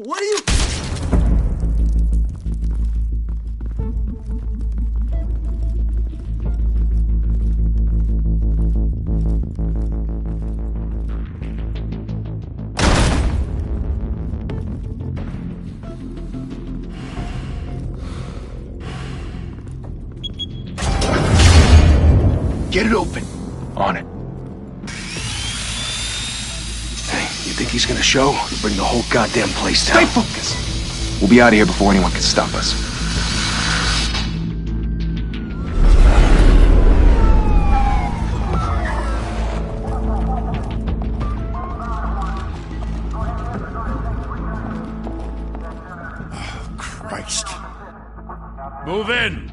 What are you... Get it open. On it. Hey, you think he's gonna show? He'll bring the whole goddamn place down. Stay focused. We'll be out of here before anyone can stop us. Oh, Christ. Move in!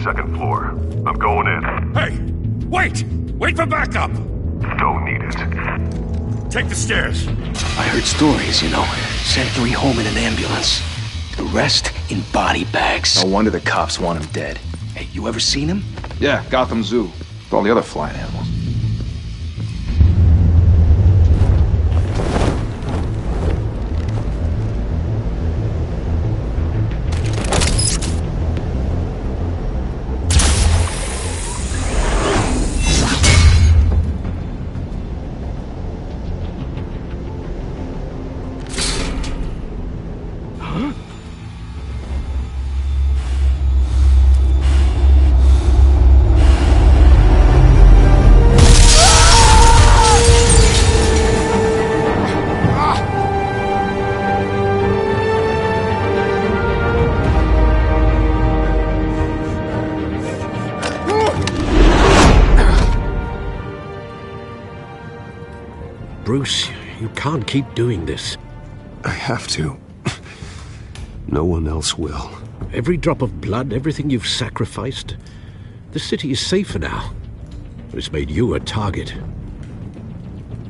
Second floor. I'm going in. Hey! Wait! Wait for backup! Don't need it. Take the stairs. I heard stories, you know. Sent 3 home in an ambulance. The rest in body bags. No wonder the cops want him dead. Hey, you ever seen him? Yeah, Gotham Zoo. With all the other flying animals. Bruce, you can't keep doing this. I have to. No one else will. Every drop of blood, everything you've sacrificed. The city is safer now. It's made you a target.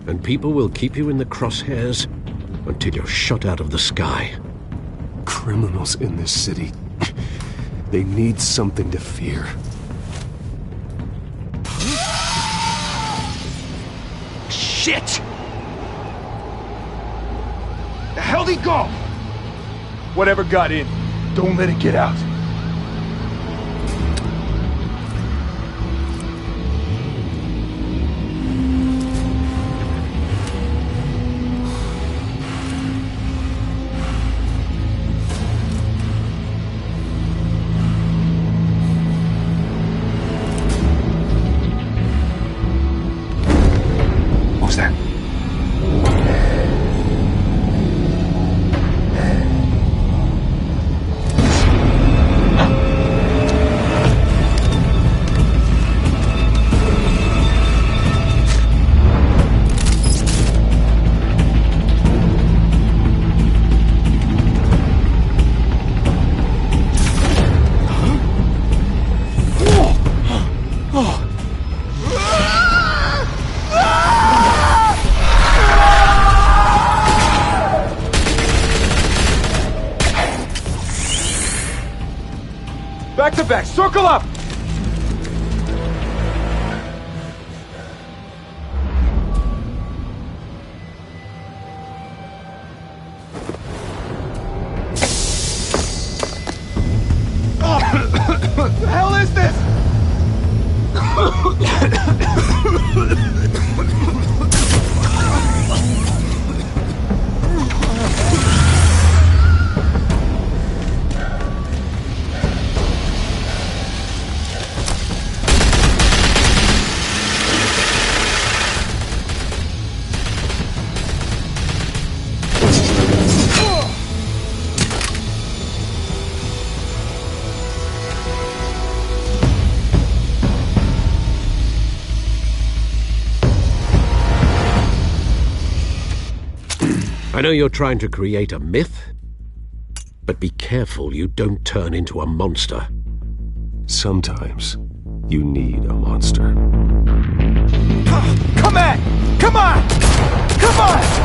And people will keep you in the crosshairs until you're shot out of the sky. Criminals in this city. They need something to fear. Shit! The hell'd he go? Whatever got in, don't let it get out. What was that? Back to back, circle up! What the hell is this? I know you're trying to create a myth, but be careful you don't turn into a monster. Sometimes, You need a monster. Come on! Come on! Come on!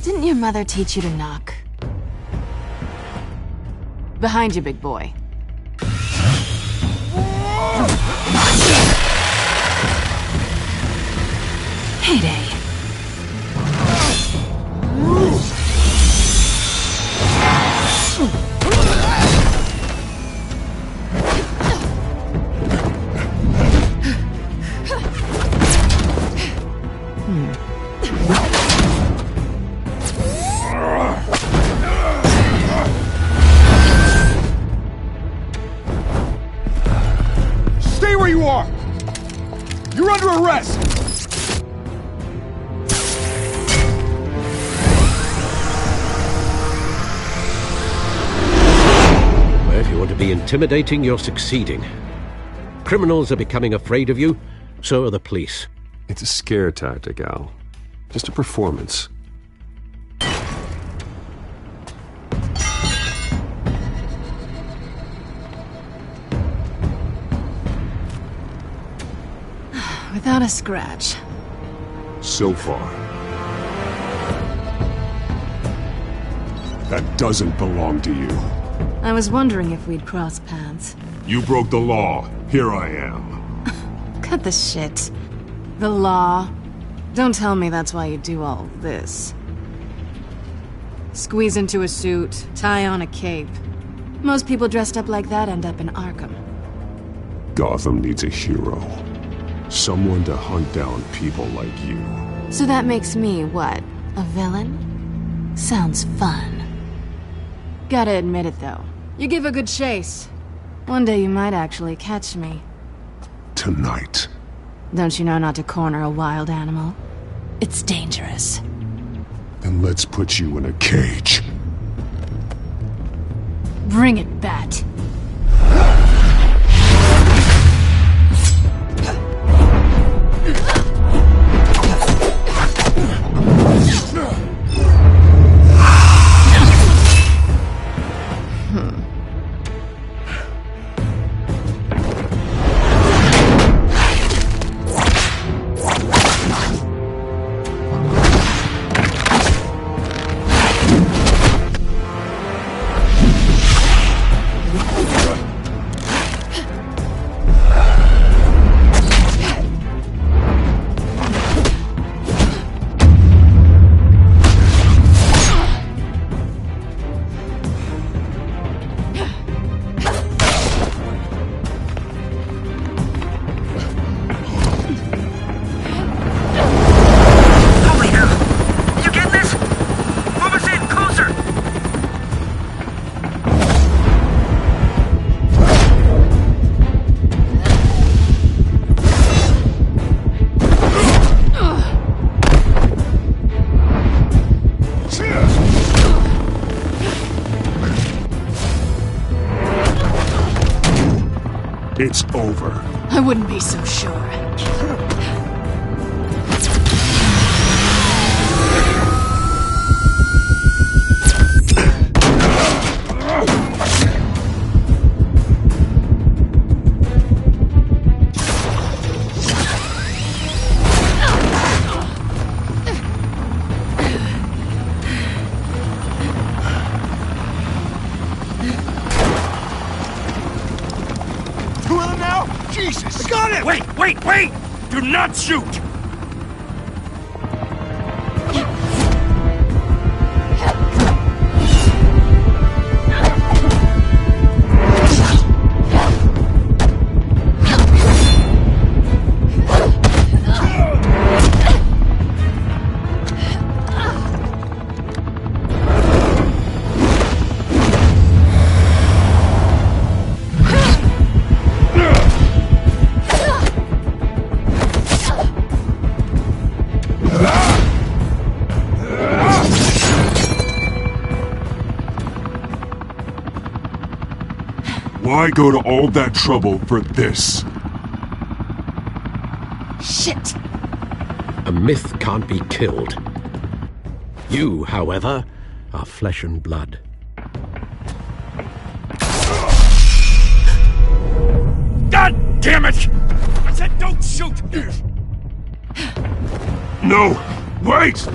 Didn't your mother teach you to knock? Behind you, big boy. Heyday. Stay where you are! You're under arrest! Well, if you want to be intimidating, you're succeeding. Criminals are becoming afraid of you, so are the police. It's a scare tactic, Al. Just a performance. Without a scratch. So far. That doesn't belong to you. I was wondering if we'd cross paths. You broke the law. Here I am. Cut the shit. The law. Don't tell me that's why you do all this. Squeeze into a suit, tie on a cape. Most people dressed up like that end up in Arkham. Gotham needs a hero. Someone to hunt down people like you. So that makes me, what, a villain? Sounds fun. Gotta admit it, though. You give a good chase. One day you might actually catch me. Tonight. Don't you know not to corner a wild animal? It's dangerous. Then let's put you in a cage. Bring it, Bat. It's over. I wouldn't be so sure. Wait! Do not shoot! Why go to all that trouble for this? Shit! A myth can't be killed. You, however, are flesh and blood. God damn it! I said don't shoot! No! Wait!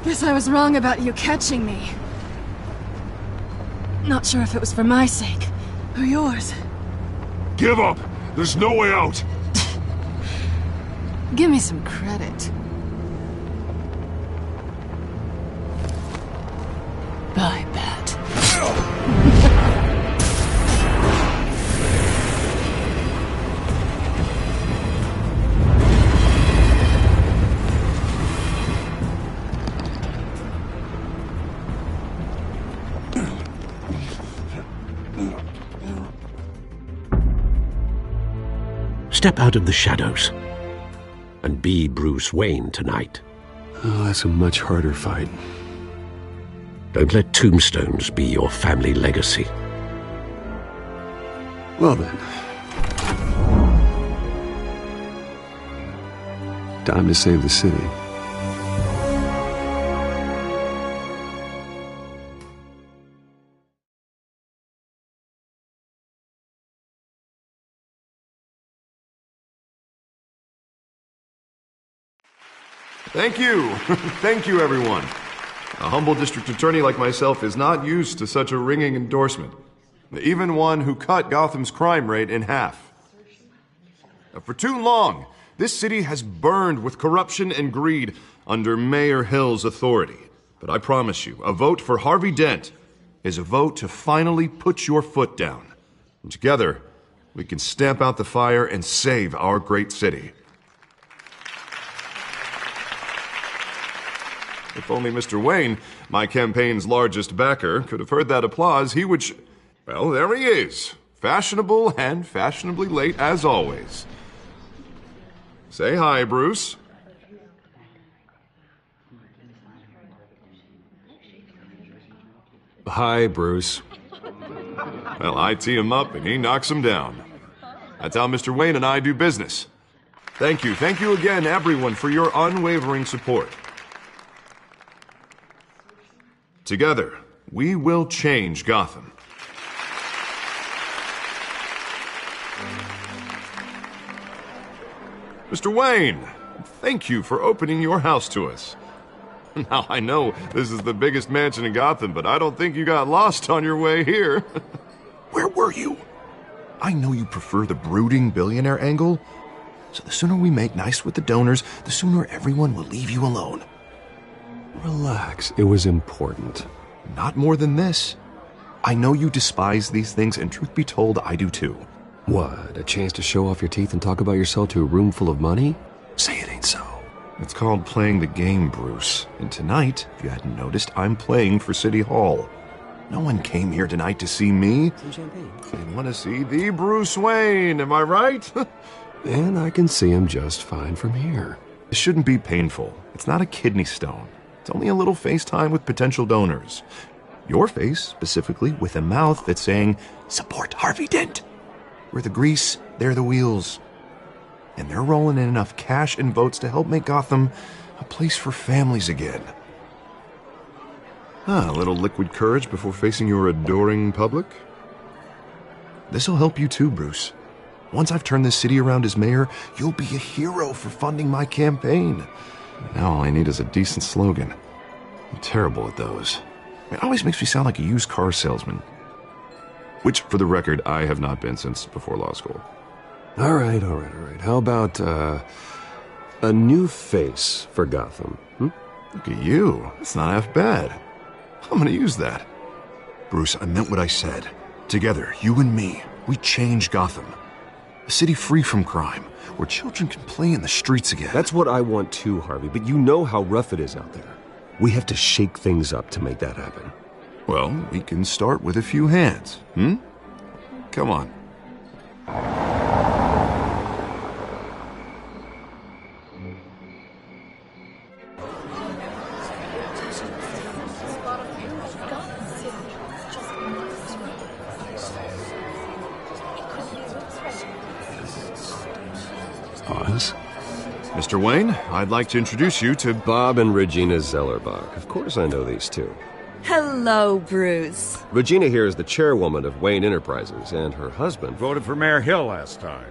Guess I was wrong about you catching me. Not sure if it was for my sake, or yours. Give up! There's no way out! Give me some credit. Bye, Bat. Step out of the shadows and be Bruce Wayne tonight. Oh, that's a much harder fight. Don't let tombstones be your family legacy. Well then. Time to save the city. Thank you. Thank you, everyone. A humble district attorney like myself is not used to such a ringing endorsement. Even one who cut Gotham's crime rate in half. For too long, this city has burned with corruption and greed under Mayor Hill's authority. But I promise you, a vote for Harvey Dent is a vote to finally put your foot down. And together, we can stamp out the fire and save our great city. If only Mr. Wayne, my campaign's largest backer, could have heard that applause, he would well, there he is. Fashionable and fashionably late as always. Say hi, Bruce. Hi, Bruce. Well, I tee him up and he knocks him down. That's how Mr. Wayne and I do business. Thank you. Thank you again, everyone, for your unwavering support. Together, we will change Gotham. Mr. Wayne, thank you for opening your house to us. Now, I know this is the biggest mansion in Gotham, but I don't think you got lost on your way here. Where were you? I know you prefer the brooding billionaire angle, so the sooner we make nice with the donors, the sooner everyone will leave you alone. Relax, it was important. Not more than this. I know you despise these things, and truth be told, I do too. What, a chance to show off your teeth and talk about yourself to a room full of money? Say it ain't so. It's called playing the game, Bruce. And tonight, if you hadn't noticed, I'm playing for City Hall. No one came here tonight to see me. Some champagne. They want to see the Bruce Wayne, am I right? And I can see him just fine from here. It shouldn't be painful. It's not a kidney stone. It's only a little FaceTime with potential donors. Your face, specifically, with a mouth that's saying, support Harvey Dent. We're the grease, they're the wheels. And they're rolling in enough cash and votes to help make Gotham a place for families again. A little liquid courage before facing your adoring public. This'll help you too, Bruce. Once I've turned this city around as mayor, you'll be a hero for funding my campaign. Now all I need is a decent slogan. I'm terrible at those. It always makes me sound like a used car salesman. Which, for the record, I have not been since before law school. All right. How about, a new face for Gotham? Look at you. That's not half bad. I'm gonna use that. Bruce, I meant what I said. Together, you and me, we change Gotham. A city free from crime, where children can play in the streets again. That's what I want too, Harvey, but you know how rough it is out there. We have to shake things up to make that happen. Well, we can start with a few hands, Come on. Oz? Mr. Wayne, I'd like to introduce you to Bob and Regina Zellerbach. Of course I know these two. Hello, Bruce. Regina here is the chairwoman of Wayne Enterprises, and her husband voted for Mayor Hill last time.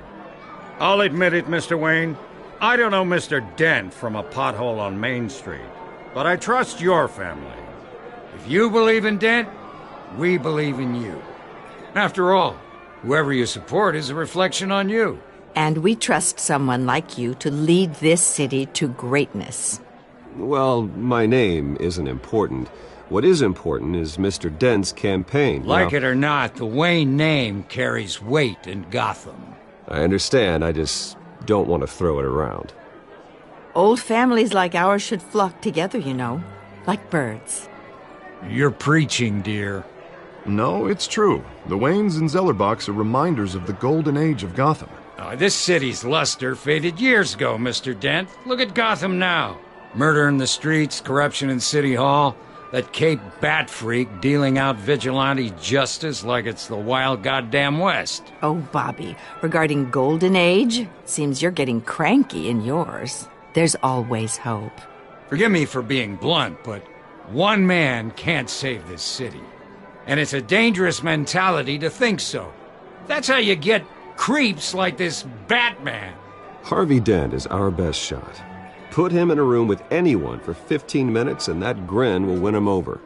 I'll admit it, Mr. Wayne. I don't know Mr. Dent from a pothole on Main Street, but I trust your family. If you believe in Dent, we believe in you. After all, whoever you support is a reflection on you. And we trust someone like you to lead this city to greatness. Well, my name isn't important. What is important is Mr. Dent's campaign. Like it or not, the Wayne name carries weight in Gotham. I understand, I just don't want to throw it around. Old families like ours should flock together, you know, like birds. You're preaching, dear. No, it's true. The Waynes and Zellerbachs are reminders of the golden age of Gotham. This city's luster faded years ago, Mr. Dent. Look at Gotham now. Murder in the streets, corruption in City Hall, that Cape Bat freak dealing out vigilante justice like it's the wild goddamn West. Oh, Bobby, regarding Golden Age, seems you're getting cranky in yours. There's always hope. Forgive me for being blunt, but one man can't save this city. And it's a dangerous mentality to think so. That's how you get creeps like this Batman. Harvey Dent is our best shot. Put him in a room with anyone for 15 minutes and that grin will win him over.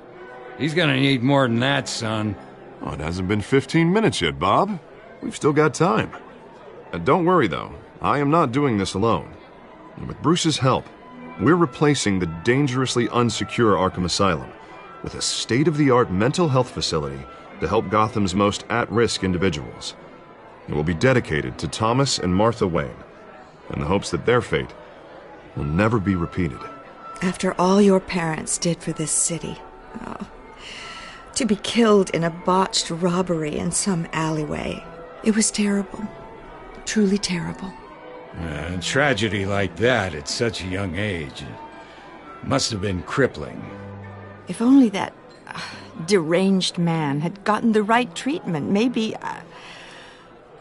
He's gonna need more than that, son. Oh, it hasn't been 15 minutes yet, Bob. We've still got time. Don't worry, though. I am not doing this alone. And with Bruce's help, we're replacing the dangerously unsecure Arkham Asylum with a state-of-the-art mental health facility to help Gotham's most at-risk individuals. It will be dedicated to Thomas and Martha Wayne, in the hopes that their fate will never be repeated. After all your parents did for this city, to be killed in a botched robbery in some alleyway, it was terrible. Truly terrible. A tragedy like that at such a young age must have been crippling. If only that deranged man had gotten the right treatment, maybe...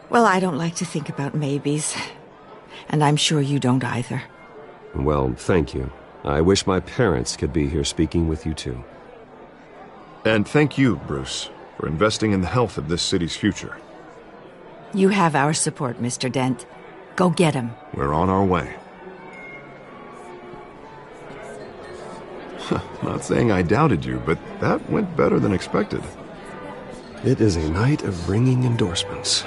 Well, I don't like to think about maybes. And I'm sure you don't either. Well, thank you. I wish my parents could be here speaking with you too. And thank you, Bruce, for investing in the health of this city's future. You have our support, Mr. Dent. Go get him. We're on our way. Not saying I doubted you, but that went better than expected. It is a night of ringing endorsements.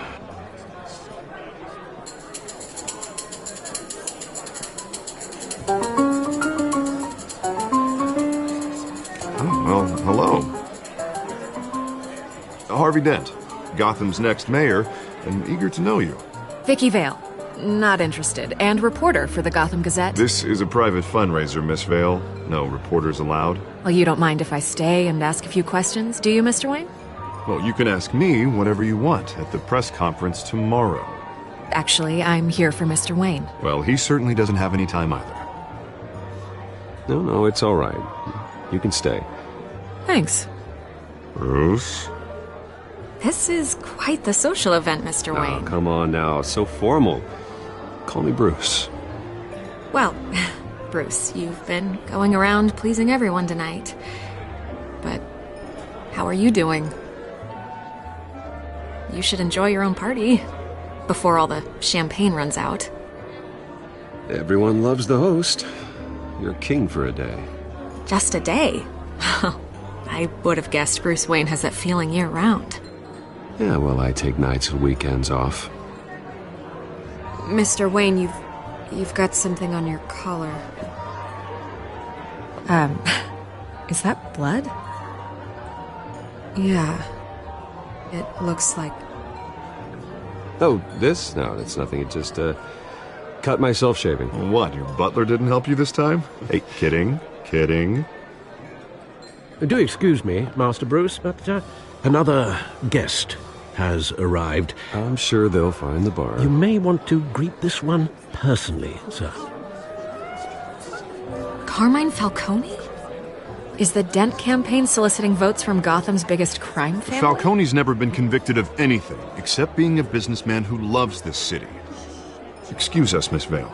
Oh, well, hello. Harvey Dent, Gotham's next mayor, and eager to know you. Vicky Vale. Not interested. And reporter for the Gotham Gazette. This is a private fundraiser, Miss Vale. No reporters allowed. Well, you don't mind if I stay and ask a few questions, do you, Mr. Wayne? Well, you can ask me whatever you want at the press conference tomorrow. Actually, I'm here for Mr. Wayne. Well, he certainly doesn't have any time either. No, it's all right. You can stay. Thanks. Bruce? This is quite the social event, Mr. Oh, Wayne. come on now. So formal. Call me Bruce. Well, Bruce, you've been going around pleasing everyone tonight. But how are you doing? You should enjoy your own party before all the champagne runs out. Everyone loves the host. You're king for a day. Just a day? I would have guessed Bruce Wayne has that feeling year-round. Yeah, well, I take nights and weekends off. Mr. Wayne, you've got something on your collar. Is that blood? Yeah. It looks like... Oh, this? No, it's nothing. It just, cut myself shaving. What, your butler didn't help you this time? Hey, kidding. Do excuse me, Master Bruce, but another guest has arrived. I'm sure they'll find the bar. You may want to greet this one personally, sir. Carmine Falcone? Is the Dent campaign soliciting votes from Gotham's biggest crime family? Falcone's never been convicted of anything except being a businessman who loves this city. Excuse us, Miss Vale.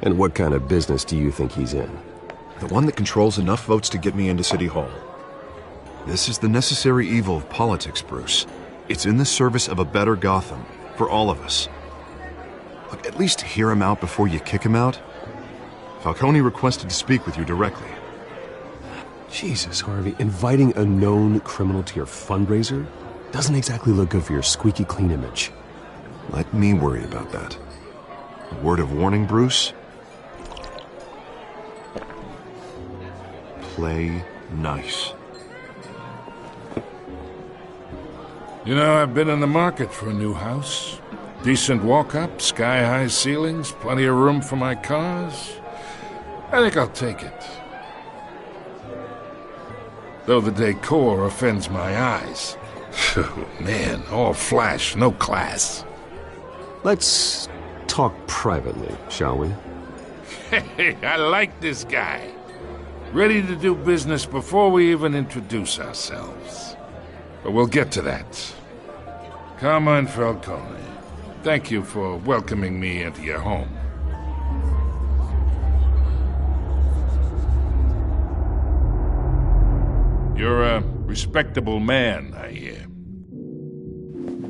And what kind of business do you think he's in? The one that controls enough votes to get me into City Hall. This is the necessary evil of politics, Bruce. It's in the service of a better Gotham, for all of us. Look, at least hear him out before you kick him out. Falcone requested to speak with you directly. Jesus, Harvey, inviting a known criminal to your fundraiser doesn't exactly look good for your squeaky clean image. Let me worry about that. A word of warning, Bruce? Play nice. You know, I've been in the market for a new house. Decent walk-up, sky-high ceilings, plenty of room for my cars. I think I'll take it. Though the decor offends my eyes. Oh, man, all flash, no class. Let's talk privately, shall we? Hey, I like this guy. Ready to do business before we even introduce ourselves. But we'll get to that. Carmine Falcone, thank you for welcoming me into your home. You're a respectable man, I hear.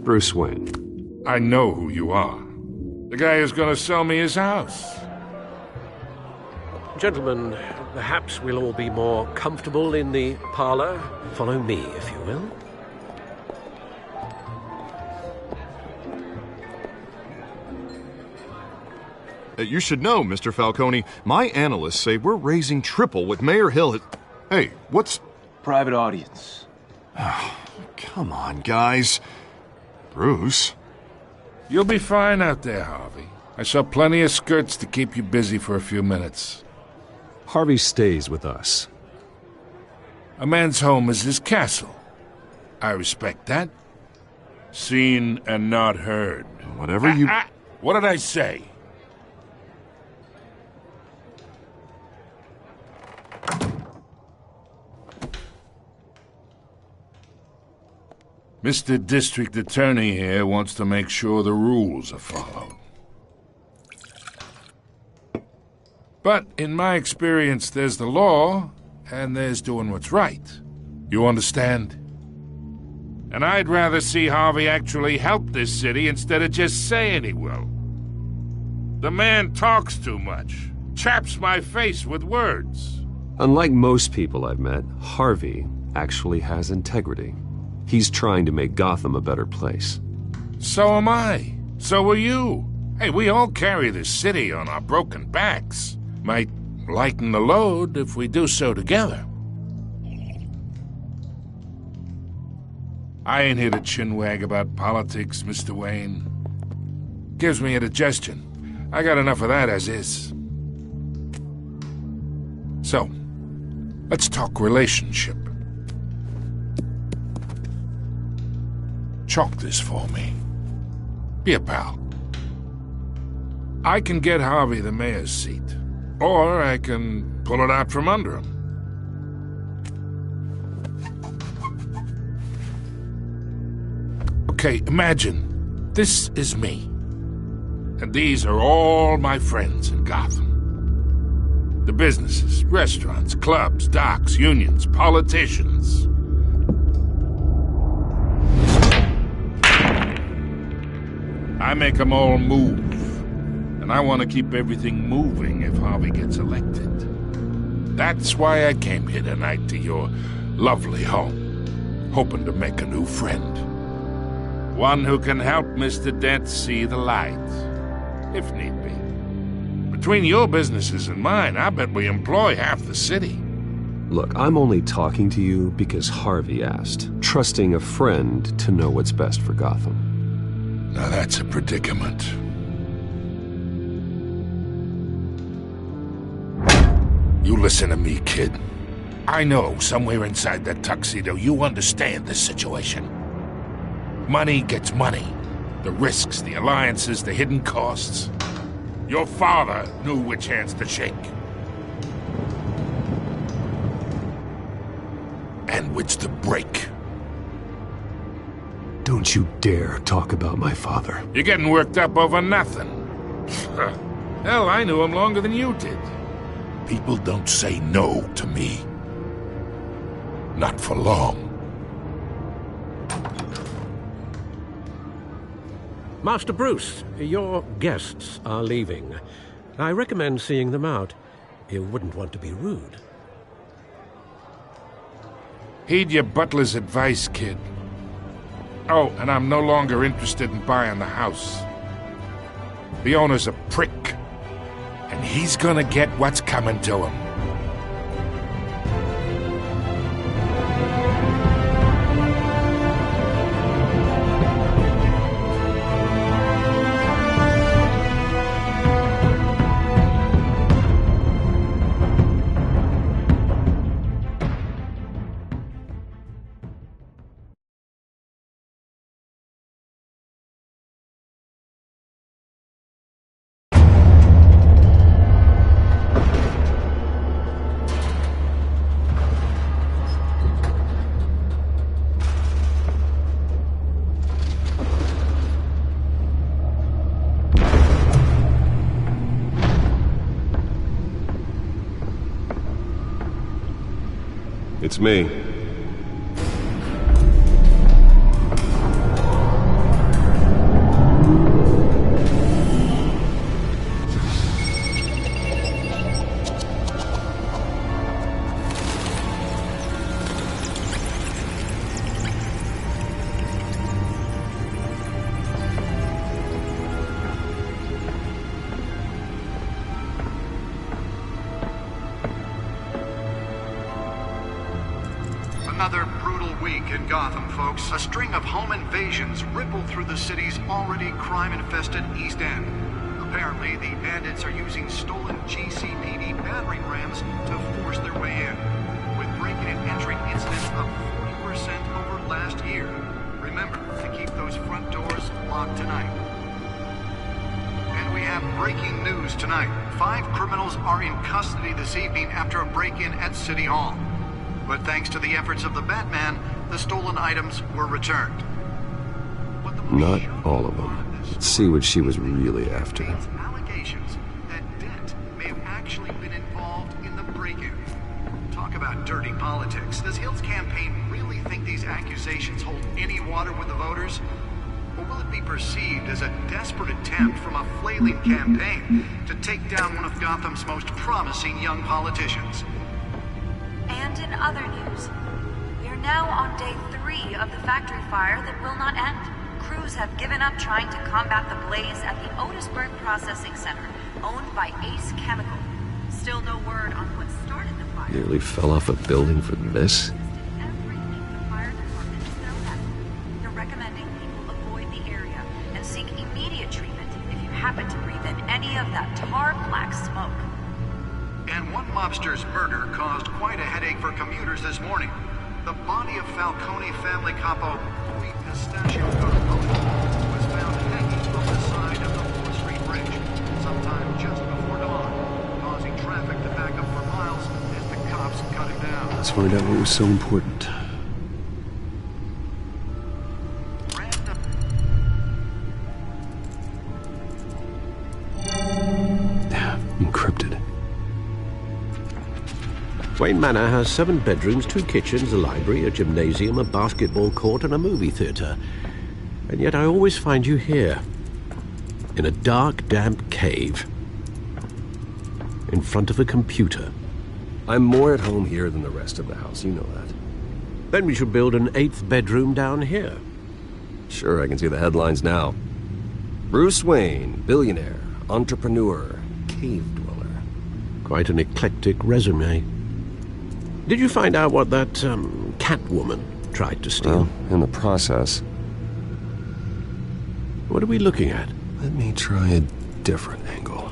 Bruce Wayne. I know who you are. The guy who's gonna sell me his house. Gentlemen, perhaps we'll all be more comfortable in the parlor. Follow me, if you will. You should know, Mr. Falcone, my analysts say we're raising triple what Mayor Hill had... Hey, what's... Private audience. Come on, guys. Bruce? You'll be fine out there, Harvey. I saw plenty of skirts to keep you busy for a few minutes. Harvey stays with us. A man's home is his castle. I respect that. Seen and not heard. Whatever you... What did I say? Mr. District Attorney here wants to make sure the rules are followed. But in my experience, there's the law, and there's doing what's right. You understand? And I'd rather see Harvey actually help this city instead of just saying he will. The man talks too much, chaps my face with words. Unlike most people I've met, Harvey actually has integrity. He's trying to make Gotham a better place. So am I. So are you. Hey, we all carry this city on our broken backs. Might lighten the load if we do so together. I ain't here to chinwag about politics, Mr. Wayne. Gives me indigestion. I got enough of that as is. So, let's talk relationship. Chalk this for me. Be a pal. I can get Harvey the mayor's seat, or I can pull it out from under him. Okay, imagine this is me, and these are all my friends in Gotham. The businesses, restaurants, clubs, docks, unions, politicians. I make them all move, and I want to keep everything moving if Harvey gets elected. That's why I came here tonight to your lovely home, hoping to make a new friend. One who can help Mr. Dent see the light, if need be. Between your businesses and mine, I bet we employ half the city. Look, I'm only talking to you because Harvey asked, trusting a friend to know what's best for Gotham. Now that's a predicament. You listen to me, kid. I know somewhere inside that tuxedo you understand this situation. Money gets money. The risks, the alliances, the hidden costs. Your father knew which hands to shake. And which to break. Don't you dare talk about my father. You're getting worked up over nothing. Hell, I knew him longer than you did. People don't say no to me. Not for long. Master Bruce, your guests are leaving. I recommend seeing them out. You wouldn't want to be rude. Heed your butler's advice, kid. Oh, and I'm no longer interested in buying the house. The owner's a prick, and he's gonna get what's coming to him. It's me. Another brutal week in Gotham, folks. A string of home invasions ripple through the city's already crime-infested East End. Apparently, the bandits are using stolen GCPD battering rams to force their way in, with breaking and entering incidents up 40% over last year. Remember to keep those front doors locked tonight. And we have breaking news tonight. 5 criminals are in custody this evening after a break-in at City Hall. But thanks to the efforts of the Batman, the stolen items were returned. Not all of them. Let's see what she was really after. Allegations that Dent may have actually been involved in the break-in. Talk about dirty politics. Does Hill's campaign really think these accusations hold any water with the voters? Or will it be perceived as a desperate attempt from a flailing campaign to take down one of Gotham's most promising young politicians? And in other news, we are now on day 3 of the factory fire that will not end. Crews have given up trying to combat the blaze at the Otisburg Processing Center, owned by Ace Chemical. Still no word on what started the fire. Nearly fell off a building for this? They're recommending people avoid the area and seek immediate treatment if you happen to breathe in any of that tar black smoke. And one mobster's murder caused quite a headache for commuters this morning. The body of Falcone family capo Louis Pistachio Carbone was found hanging from the side of the 4th Street Bridge sometime just before dawn, causing traffic to back up for miles as the cops cut him down. Let's find out what was so important. Encrypted. Wayne Manor has 7 bedrooms, 2 kitchens, a library, a gymnasium, a basketball court, and a movie theatre. And yet I always find you here, in a dark, damp cave, in front of a computer. I'm more at home here than the rest of the house, you know that. Then we should build an 8th bedroom down here. Sure, I can see the headlines now. Bruce Wayne, billionaire, entrepreneur, cave dweller. Quite an eclectic resume. Did you find out what that, Catwoman tried to steal? Well, in the process. What are we looking at? Let me try a different angle.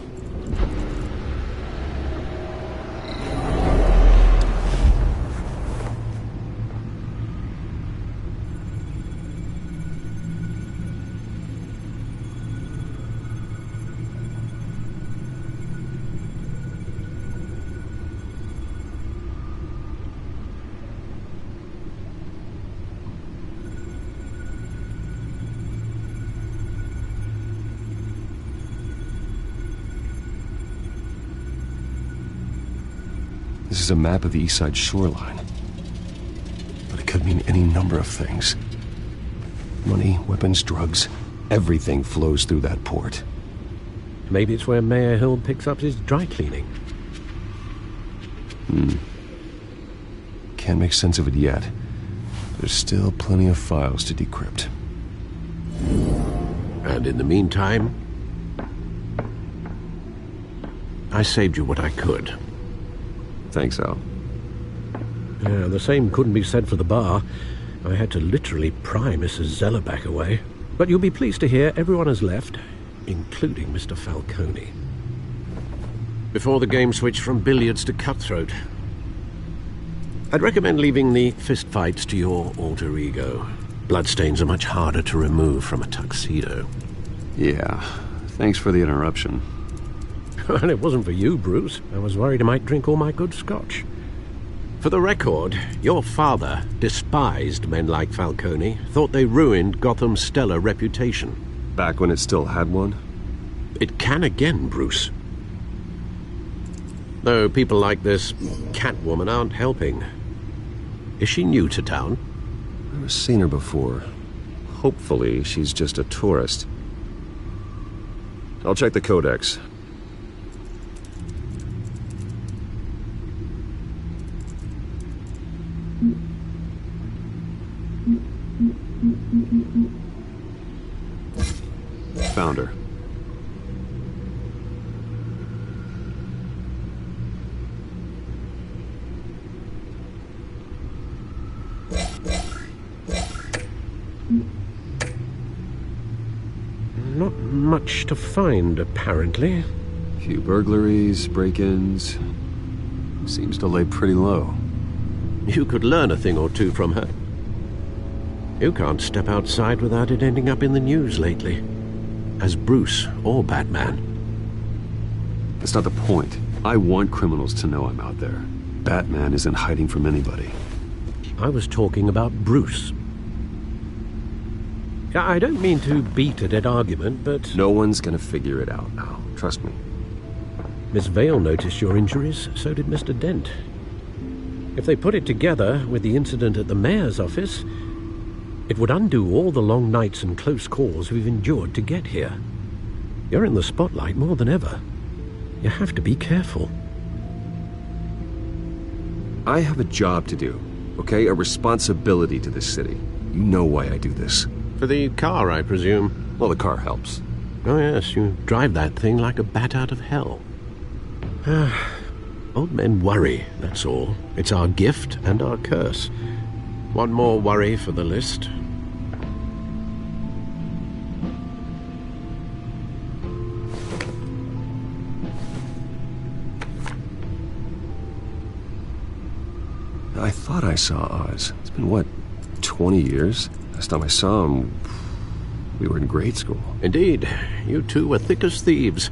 This is a map of the East Side shoreline. But it could mean any number of things. Money, weapons, drugs, everything flows through that port. Maybe it's where Mayor Hill picks up his dry cleaning. Can't make sense of it yet. There's still plenty of files to decrypt. And in the meantime, I saved you what I could. Thanks, Al. Yeah, the same couldn't be said for the bar. I had to literally pry Mrs. Zeller back away. But you'll be pleased to hear everyone has left, including Mr. Falcone. Before the game switched from billiards to cutthroat. I'd recommend leaving the fistfights to your alter ego. Bloodstains are much harder to remove from a tuxedo. Yeah, thanks for the interruption. And it wasn't for you, Bruce. I was worried I might drink all my good scotch. For the record, your father despised men like Falcone, thought they ruined Gotham's stellar reputation. Back when it still had one? It can again, Bruce. Though people like this Catwoman aren't helping. Is she new to town? I've never seen her before. Hopefully, she's just a tourist. I'll check the codex. Found her. Not much to find, apparently. Few burglaries, break-ins. Seems to lay pretty low. You could learn a thing or two from her. You can't step outside without it ending up in the news lately. As Bruce or Batman. That's not the point. I want criminals to know I'm out there. Batman isn't hiding from anybody. I was talking about Bruce. I don't mean to beat a dead argument, but... No one's gonna figure it out now. Trust me. Miss Vale noticed your injuries, so did Mr. Dent. If they put it together with the incident at the mayor's office, it would undo all the long nights and close calls we've endured to get here. You're in the spotlight more than ever. You have to be careful. I have a job to do, okay? A responsibility to this city. You know why I do this. For the car, I presume. Well, the car helps. Oh yes, you drive that thing like a bat out of hell. Old men worry, that's all. It's our gift and our curse. One more worry for the list. I thought I saw Oz. It's been, what, 20 years? Last time I saw him, we were in grade school. Indeed. You two were thick as thieves.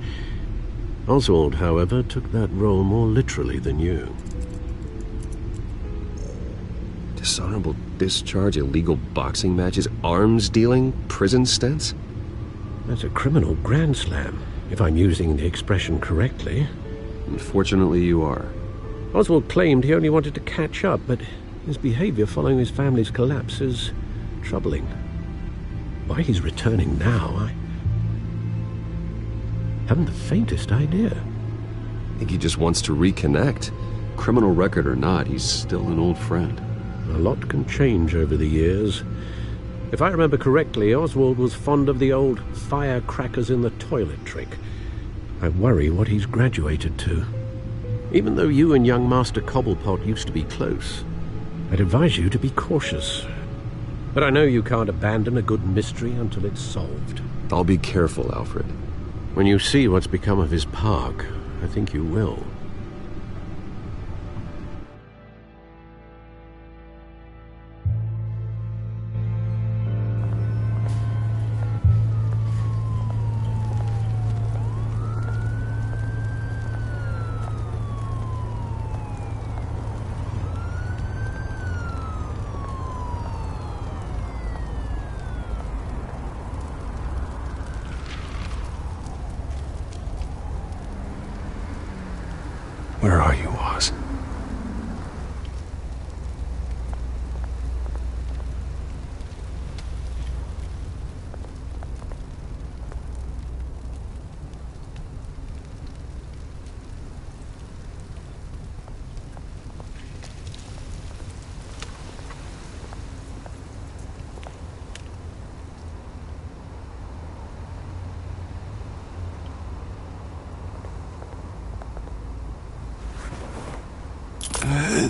Oswald, however, took that role more literally than you. Dishonorable discharge, illegal boxing matches, arms dealing, prison stints? That's a criminal grand slam, if I'm using the expression correctly. Unfortunately, you are. Oswald claimed he only wanted to catch up, but his behavior following his family's collapse is troubling. Why he's returning now, I haven't the faintest idea. I think he just wants to reconnect. Criminal record or not, he's still an old friend. A lot can change over the years. If I remember correctly, Oswald was fond of the old firecrackers in the toilet trick. I worry what he's graduated to. Even though you and young Master Cobblepot used to be close, I'd advise you to be cautious. But I know you can't abandon a good mystery until it's solved. I'll be careful, Alfred. When you see what's become of his park, I think you will. Where are you, Oz?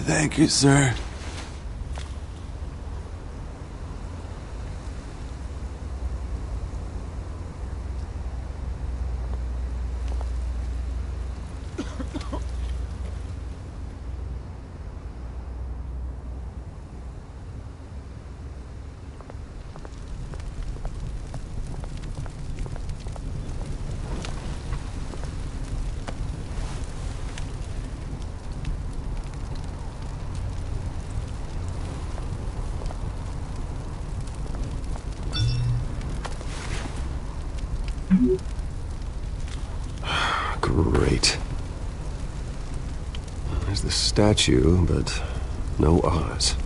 Thank you, sir. Great. There's the statue, but no Oz.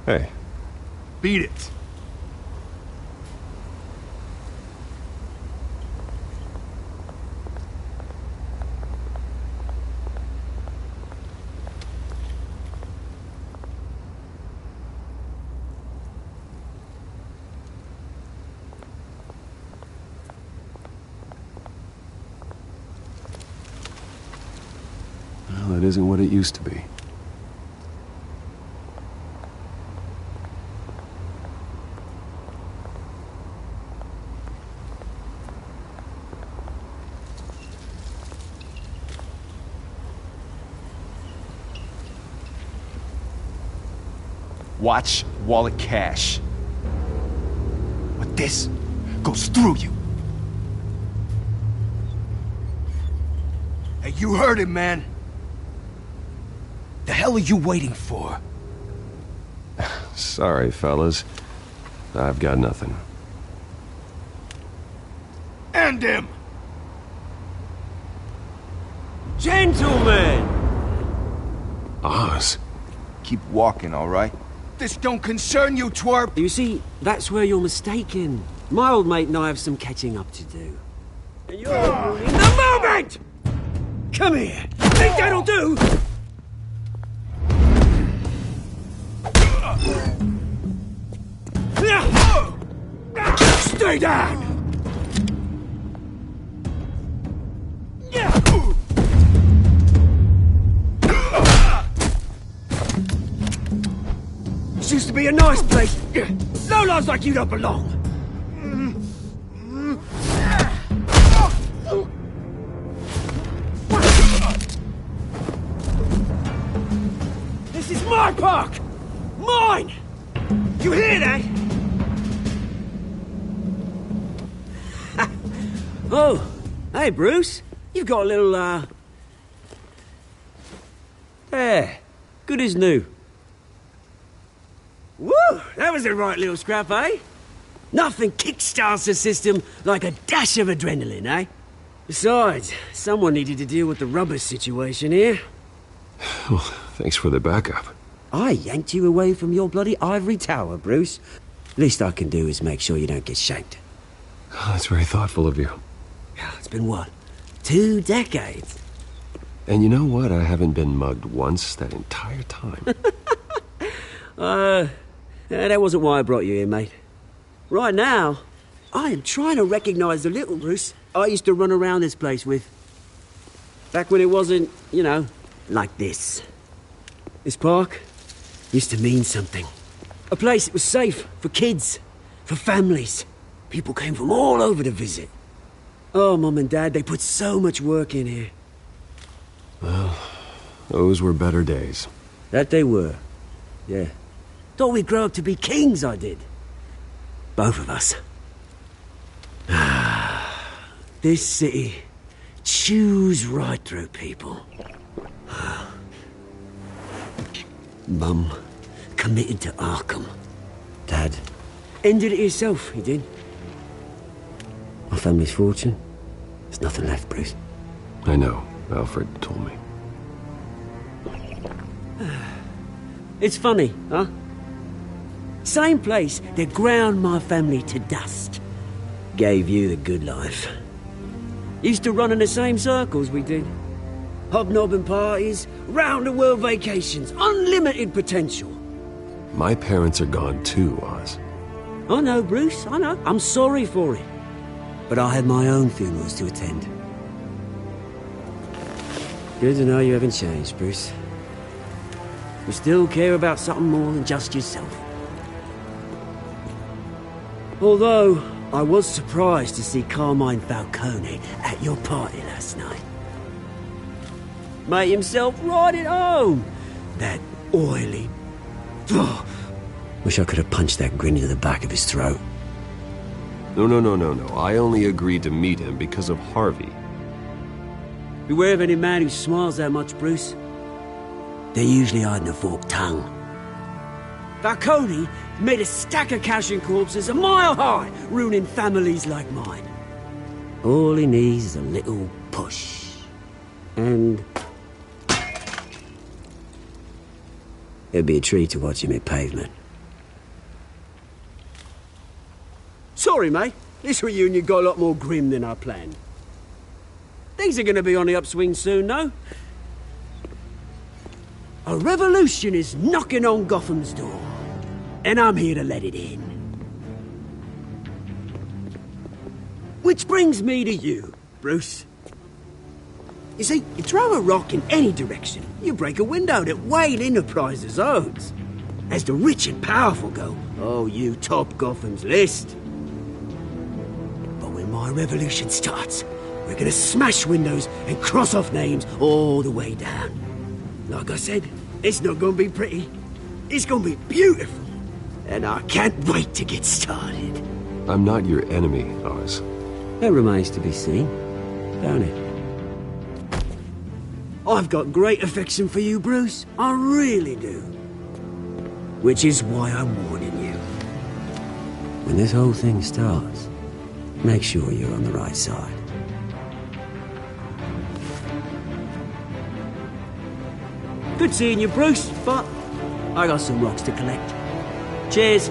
Hey. Beat it. Well, it isn't what it used to be. Watch wallet cash. But this goes through you. Hey, you heard it, man. The hell are you waiting for? Sorry, fellas. I've got nothing. End him! Gentlemen! Oz? Keep walking, all right? This don't concern you, twerp! You see, that's where you're mistaken. My old mate and I have some catching up to do. And you're ruining the moment! Come here! Think that'll do? Stay down! This used to be a nice place. Lowlifes like you don't belong. This is my park! Mine! You hear that? Oh, hey, Bruce. You've got a little, There. Good as new. Woo! That was a right little scrap, eh? Nothing kickstarts the system like a dash of adrenaline, eh? Besides, someone needed to deal with the rubber situation here. Well, thanks for the backup. I yanked you away from your bloody ivory tower, Bruce. Least I can do is make sure you don't get shanked. Oh, that's very thoughtful of you. It's been what? 2 decades? And you know what? I haven't been mugged once that entire time. That wasn't why I brought you here, mate. Right now, I am trying to recognize the little Bruce I used to run around this place with. Back when it wasn't, you know, like this. This park used to mean something. A place that was safe for kids, for families. People came from all over to visit. Oh, Mum and Dad, they put so much work in here. Well, those were better days. That they were. Yeah. Thought we'd grow up to be kings, I did. Both of us. This city chews right through people. Mum committed to Arkham. Dad ended it himself, he did. My family's fortune. There's nothing left, Bruce. I know. Alfred told me. It's funny, huh? Same place that ground my family to dust. Gave you the good life. Used to run in the same circles we did. Hobnobbing parties, round-the-world vacations, unlimited potential. My parents are gone too, Oz. I know, Bruce, I know. I'm sorry for it. But I had my own funerals to attend. Good to know you haven't changed, Bruce. You still care about something more than just yourself. Although, I was surprised to see Carmine Falcone at your party last night. Made himself right at home. That oily... Oh, wish I could have punched that grin into the back of his throat. No. I only agreed to meet him because of Harvey. Beware of any man who smiles that much, Bruce. They're usually hiding a forked tongue. Falcone made a stack of cash and corpses a mile high, ruining families like mine. All he needs is a little push. And... it'd be a treat to watch him hit pavement. Sorry, mate. This reunion got a lot more grim than I planned. Things are going to be on the upswing soon, though. A revolution is knocking on Gotham's door. And I'm here to let it in. Which brings me to you, Bruce. You see, you throw a rock in any direction, you break a window that Wayne Enterprises owns. As the rich and powerful go, oh, you top Gotham's list. But when my revolution starts, we're gonna smash windows and cross off names all the way down. Like I said, it's not gonna be pretty. It's gonna be beautiful. And I can't wait to get started. I'm not your enemy, Oz. That remains to be seen, don't it? I've got great affection for you, Bruce. I really do. Which is why I'm warning you. When this whole thing starts, make sure you're on the right side. Good seeing you, Bruce, but I got some rocks to collect. Cheers.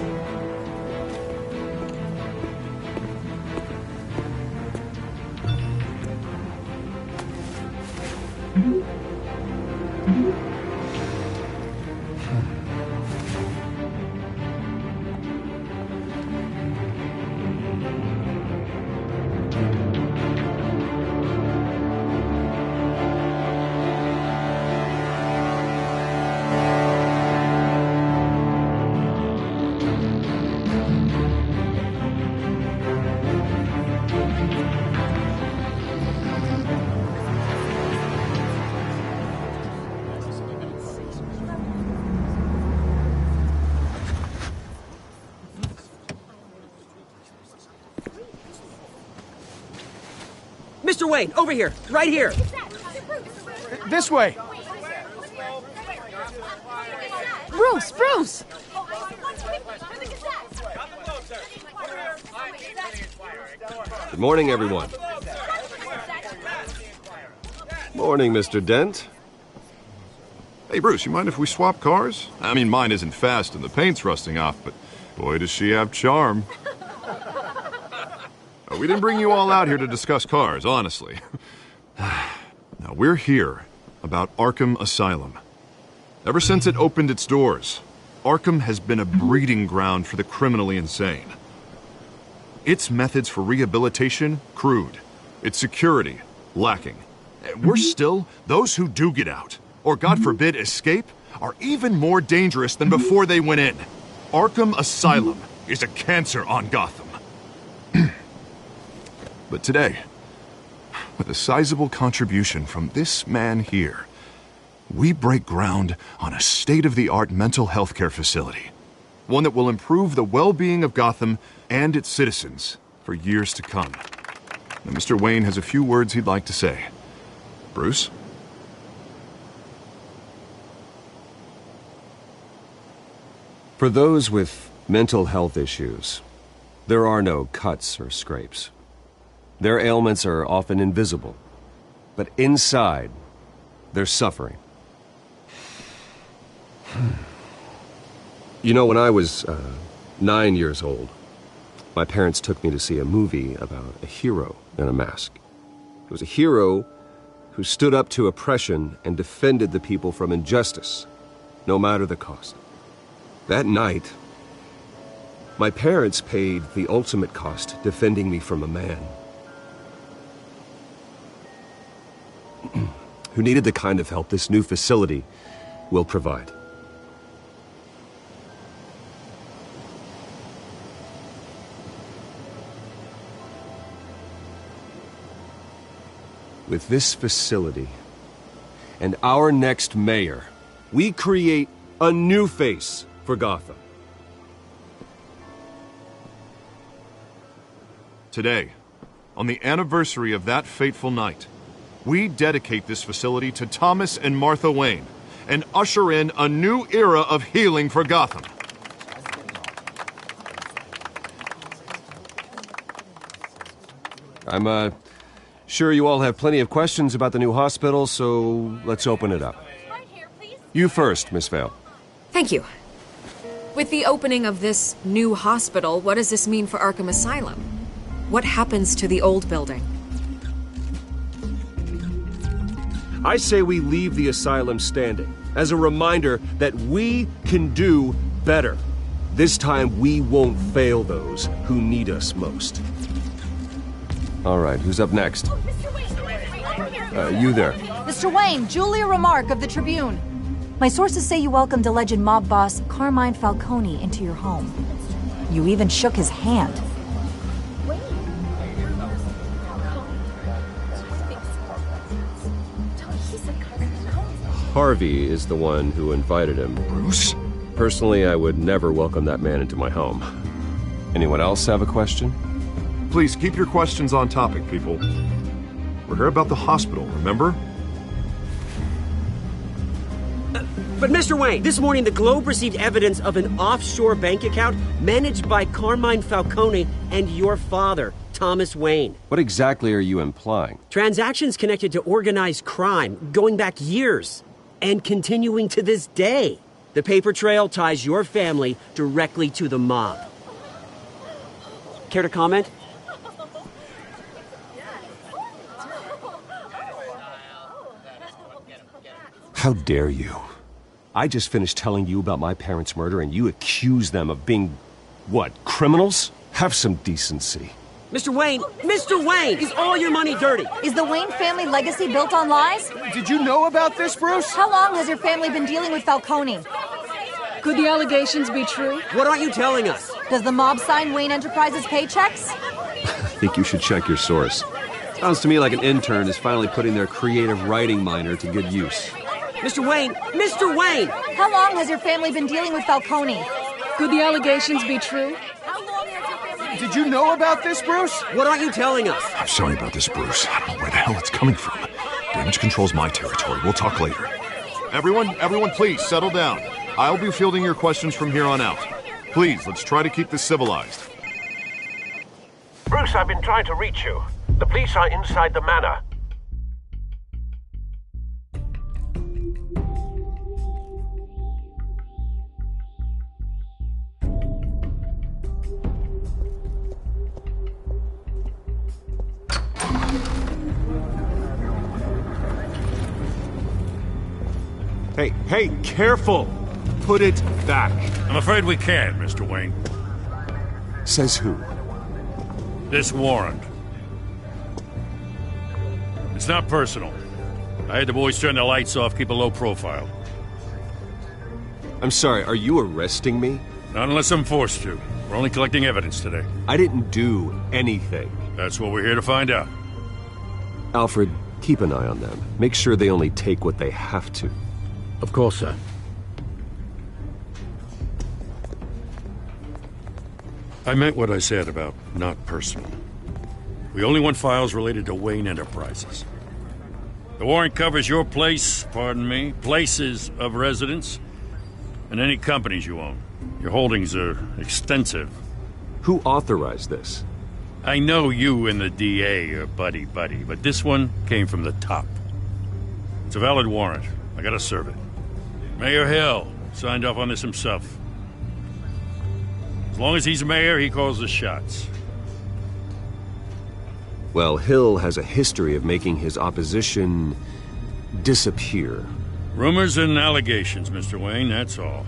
Mr. Wayne, over here, right here. This way. Bruce! Good morning, everyone. Morning, Mr. Dent. Hey, Bruce, you mind if we swap cars? I mean, mine isn't fast and the paint's rusting off, but boy, does she have charm. We didn't bring you all out here to discuss cars, honestly. Now, we're here about Arkham Asylum. Ever since it opened its doors, Arkham has been a breeding ground for the criminally insane. Its methods for rehabilitation, crude. Its security, lacking. Worse still, those who do get out, or God forbid escape, are even more dangerous than before they went in. Arkham Asylum is a cancer on Gotham. But today, with a sizable contribution from this man here, we break ground on a state-of-the-art mental health care facility. One that will improve the well-being of Gotham and its citizens for years to come. Now, Mr. Wayne has a few words he'd like to say. Bruce? For those with mental health issues, there are no cuts or scrapes. Their ailments are often invisible, but inside, they're suffering. You know, when I was 9 years old, my parents took me to see a movie about a hero in a mask. It was a hero who stood up to oppression and defended the people from injustice, no matter the cost. That night, my parents paid the ultimate cost defending me from a man who needed the kind of help this new facility will provide. With this facility and our next mayor, we create a new face for Gotham. Today, on the anniversary of that fateful night, we dedicate this facility to Thomas and Martha Wayne and usher in a new era of healing for Gotham. I'm sure you all have plenty of questions about the new hospital, so let's open it up. You first, Miss Vale. Thank you. With the opening of this new hospital, what does this mean for Arkham Asylum? What happens to the old building? I say we leave the asylum standing as a reminder that we can do better. This time we won't fail those who need us most. All right, who's up next? You there. Mr. Wayne, Julia Remark of the Tribune. My sources say you welcomed alleged mob boss Carmine Falcone into your home. You even shook his hand. Harvey is the one who invited him. Bruce? Personally, I would never welcome that man into my home. Anyone else have a question? Please keep your questions on topic, people. We're here about the hospital, remember? But Mr. Wayne, this morning the Globe received evidence of an offshore bank account managed by Carmine Falcone and your father, Thomas Wayne. What exactly are you implying? Transactions connected to organized crime going back years and continuing to this day. The paper trail ties your family directly to the mob. Care to comment? How dare you? I just finished telling you about my parents' murder and you accuse them of being, what, criminals? Have some decency. Mr. Wayne! Mr. Wayne! Is all your money dirty? Is the Wayne family legacy built on lies? Did you know about this, Bruce? How long has your family been dealing with Falcone? Could the allegations be true? What aren't you telling us? Does the mob sign Wayne Enterprises paychecks? I think you should check your source. Sounds to me like an intern is finally putting their creative writing minor to good use. Mr. Wayne! Mr. Wayne! How long has your family been dealing with Falcone? Could the allegations be true? Did you know about this, Bruce? What aren't you telling us? I'm sorry about this, Bruce. I don't know where the hell it's coming from. Damage control's my territory. We'll talk later. Everyone, please settle down. I'll be fielding your questions from here on out. Please, let's try to keep this civilized. Bruce, I've been trying to reach you. The police are inside the manor. Hey, careful! Put it back. I'm afraid we can't, Mr. Wayne. Says who? This warrant. It's not personal. I had the boys turn the lights off, keep a low profile. I'm sorry, are you arresting me? Not unless I'm forced to. We're only collecting evidence today. I didn't do anything. That's what we're here to find out. Alfred, keep an eye on them. Make sure they only take what they have to. Of course, sir. I meant what I said about not personal. We only want files related to Wayne Enterprises. The warrant covers your place, pardon me, places of residence, and any companies you own. Your holdings are extensive. Who authorized this? I know you and the DA are buddy-buddy, but this one came from the top. It's a valid warrant. I gotta serve it. Mayor Hill signed off on this himself. As long as he's mayor, he calls the shots. Well, Hill has a history of making his opposition disappear. Rumors and allegations, Mr. Wayne, that's all.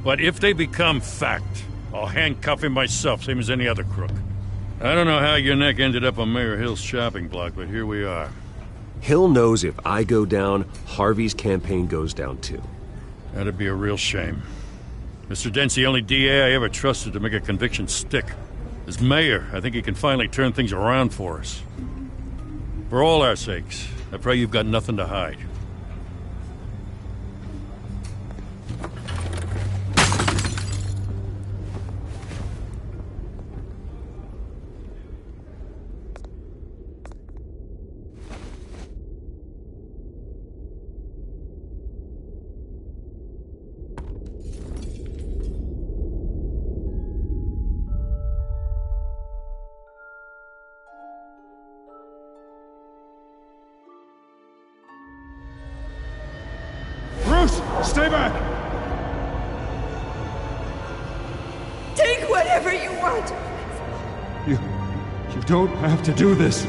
But if they become fact, I'll handcuff him myself, same as any other crook. I don't know how your neck ended up on Mayor Hill's shopping block, but here we are. Hill knows if I go down, Harvey's campaign goes down too. That'd be a real shame. Mr. Dent's the only DA I ever trusted to make a conviction stick. As mayor, I think he can finally turn things around for us. For all our sakes, I pray you've got nothing to hide. Stay back! Take whatever you want! You don't have to do this.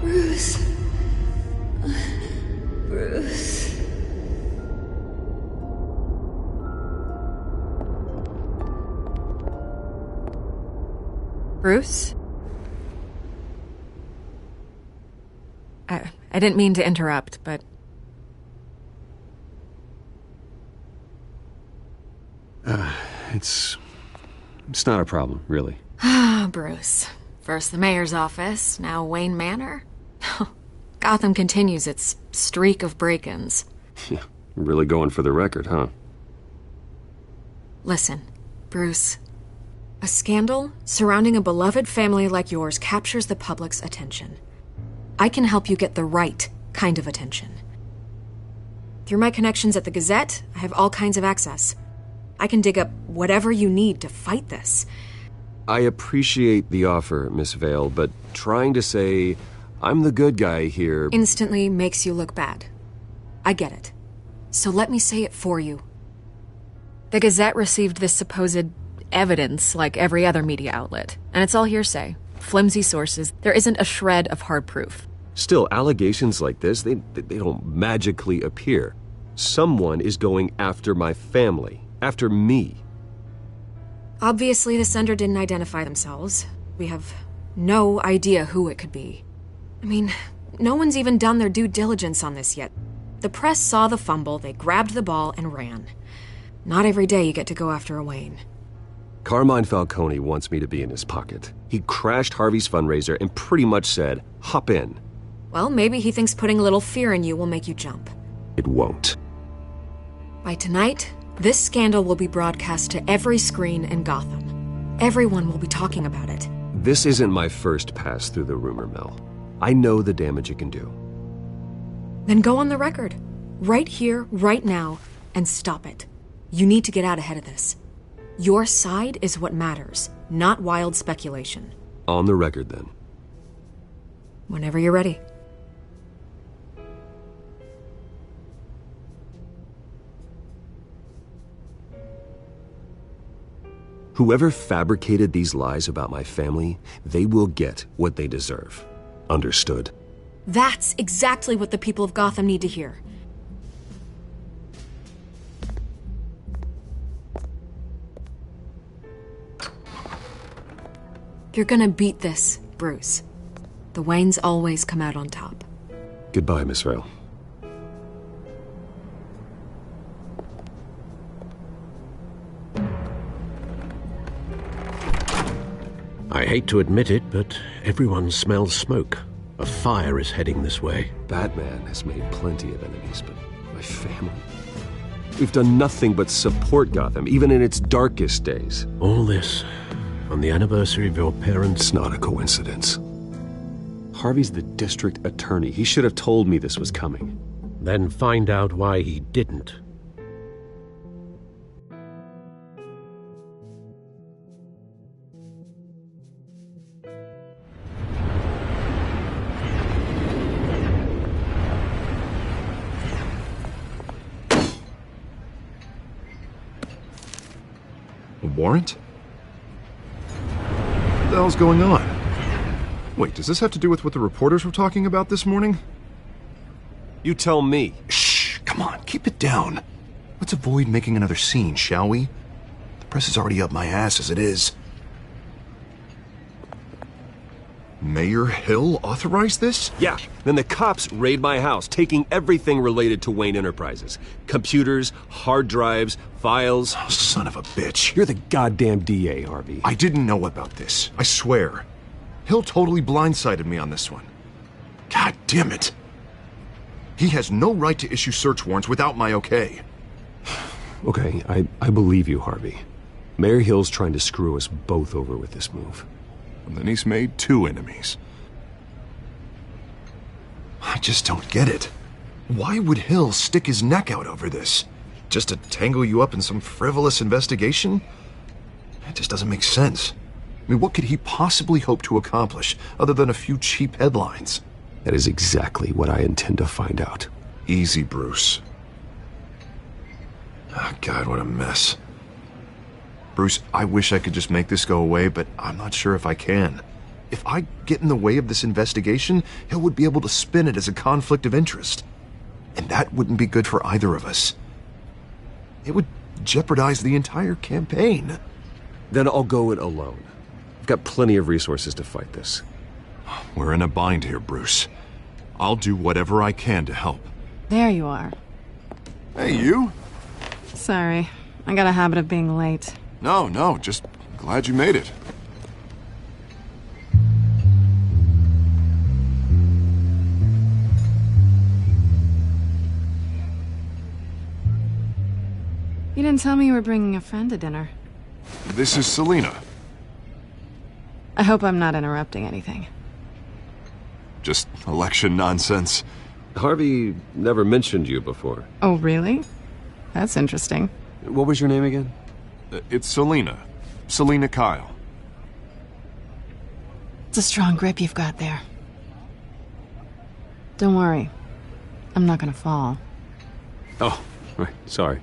Bruce. Bruce. Bruce? I didn't mean to interrupt, but... It's not a problem, really. Ah, Bruce. First the mayor's office, now Wayne Manor. Gotham continues its streak of break-ins. Really going for the record, huh? Listen, Bruce. A scandal surrounding a beloved family like yours captures the public's attention. I can help you get the right kind of attention. Through my connections at the Gazette, I have all kinds of access. I can dig up whatever you need to fight this. I appreciate the offer, Miss Vale, but trying to say I'm the good guy here instantly makes you look bad. I get it. So let me say it for you. The Gazette received this supposed evidence like every other media outlet, and it's all hearsay. Flimsy sources. There isn't a shred of hard proof. Still, allegations like this, they don't magically appear. Someone is going after my family, after me. Obviously, the sender didn't identify themselves. We have no idea who it could be. I mean, no one's even done their due diligence on this yet. The press saw the fumble, they grabbed the ball and ran. Not every day you get to go after a Wayne. Carmine Falcone wants me to be in his pocket. He crashed Harvey's fundraiser and pretty much said, hop in. Well, maybe he thinks putting a little fear in you will make you jump. It won't. By tonight, this scandal will be broadcast to every screen in Gotham. Everyone will be talking about it. This isn't my first pass through the rumor mill. I know the damage it can do. Then go on the record. Right here, right now, and stop it. You need to get out ahead of this. Your side is what matters, not wild speculation. On the record, then. Whenever you're ready. Whoever fabricated these lies about my family, they will get what they deserve. Understood? That's exactly what the people of Gotham need to hear. You're gonna beat this, Bruce. The Waynes always come out on top. Goodbye, Miss Vale. I hate to admit it, but everyone smells smoke. A fire is heading this way. Batman has made plenty of enemies, but my family... We've done nothing but support Gotham, even in its darkest days. All this on the anniversary of your parents'... It's not a coincidence. Harvey's the district attorney. He should have told me this was coming. Then find out why he didn't. A warrant? What the hell's going on? Wait, does this have to do with what the reporters were talking about this morning? You tell me. Shh, come on, keep it down. Let's avoid making another scene, shall we? The press is already up my ass as it is. Mayor Hill authorized this? Yeah, then the cops raid my house, taking everything related to Wayne Enterprises. Computers, hard drives, files. Oh, son of a bitch. You're the goddamn DA, Harvey. I didn't know about this, I swear. Hill totally blindsided me on this one. God damn it. He has no right to issue search warrants without my okay. Okay, I believe you, Harvey. Mayor Hill's trying to screw us both over with this move. And then he's made two enemies. I just don't get it. Why would Hill stick his neck out over this? Just to tangle you up in some frivolous investigation? It just doesn't make sense. I mean, what could he possibly hope to accomplish other than a few cheap headlines? That is exactly what I intend to find out. Easy, Bruce. Oh, God, what a mess. Bruce, I wish I could just make this go away, but I'm not sure if I can. If I get in the way of this investigation, Hill would be able to spin it as a conflict of interest. And that wouldn't be good for either of us. It would jeopardize the entire campaign. Then I'll go it alone. I've got plenty of resources to fight this. We're in a bind here, Bruce. I'll do whatever I can to help. There you are. Hey, you? Sorry, I got a habit of being late. No, just glad you made it. You didn't tell me you were bringing a friend to dinner. This is Selina. I hope I'm not interrupting anything. Just election nonsense. Harvey never mentioned you before. Oh, really? That's interesting. What was your name again? It's Selina. Selina Kyle. It's a strong grip you've got there. Don't worry. I'm not gonna fall. Oh, right. Sorry.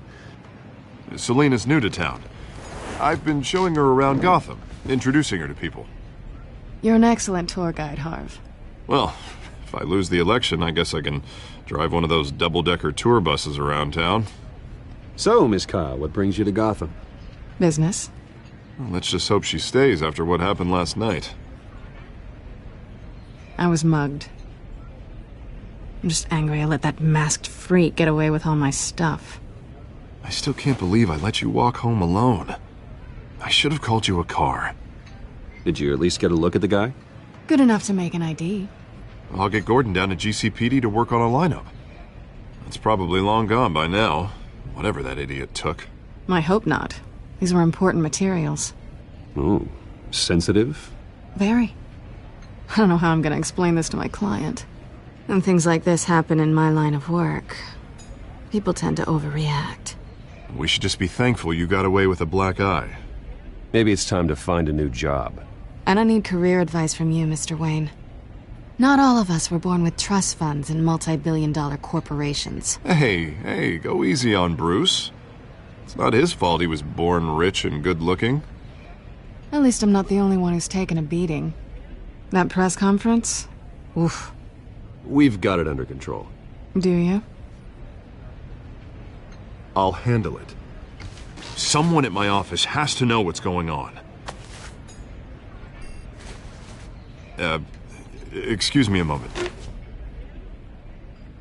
Selena's new to town. I've been showing her around Gotham, introducing her to people. You're an excellent tour guide, Harv. Well, if I lose the election, I guess I can drive one of those double-decker tour buses around town. So, Miss Kyle, what brings you to Gotham? Business. Well, let's just hope she stays after what happened last night. I was mugged. I'm just angry I let that masked freak get away with all my stuff. I still can't believe I let you walk home alone. I should have called you a car. Did you at least get a look at the guy? Good enough to make an ID. I'll get Gordon down to GCPD to work on a lineup. It's probably long gone by now, whatever that idiot took. I hope not. These were important materials. Ooh, sensitive? Very. I don't know how I'm gonna explain this to my client. When things like this happen in my line of work, people tend to overreact. We should just be thankful you got away with a black eye. Maybe it's time to find a new job. I don't need career advice from you, Mr. Wayne. Not all of us were born with trust funds and multi-billion-dollar corporations. Hey, go easy on Bruce. It's not his fault he was born rich and good-looking. At least I'm not the only one who's taken a beating. That press conference? Oof. We've got it under control. Do you? I'll handle it. Someone at my office has to know what's going on. Excuse me a moment.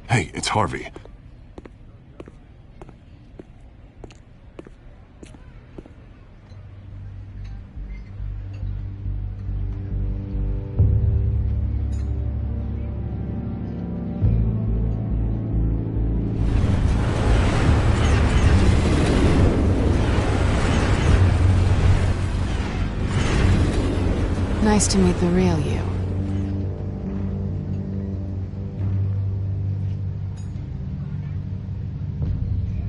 Hey, it's Harvey. Nice to meet the real you.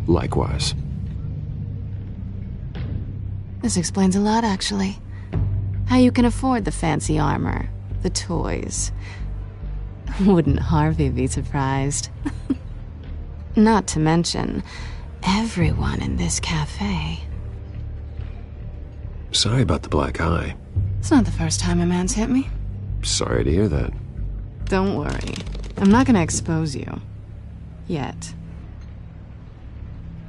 Likewise. This explains a lot, actually. How you can afford the fancy armor, the toys. Wouldn't Harvey be surprised? Not to mention, everyone in this cafe. Sorry about the black eye. It's not the first time a man's hit me. Sorry to hear that. Don't worry. I'm not gonna expose you. Yet.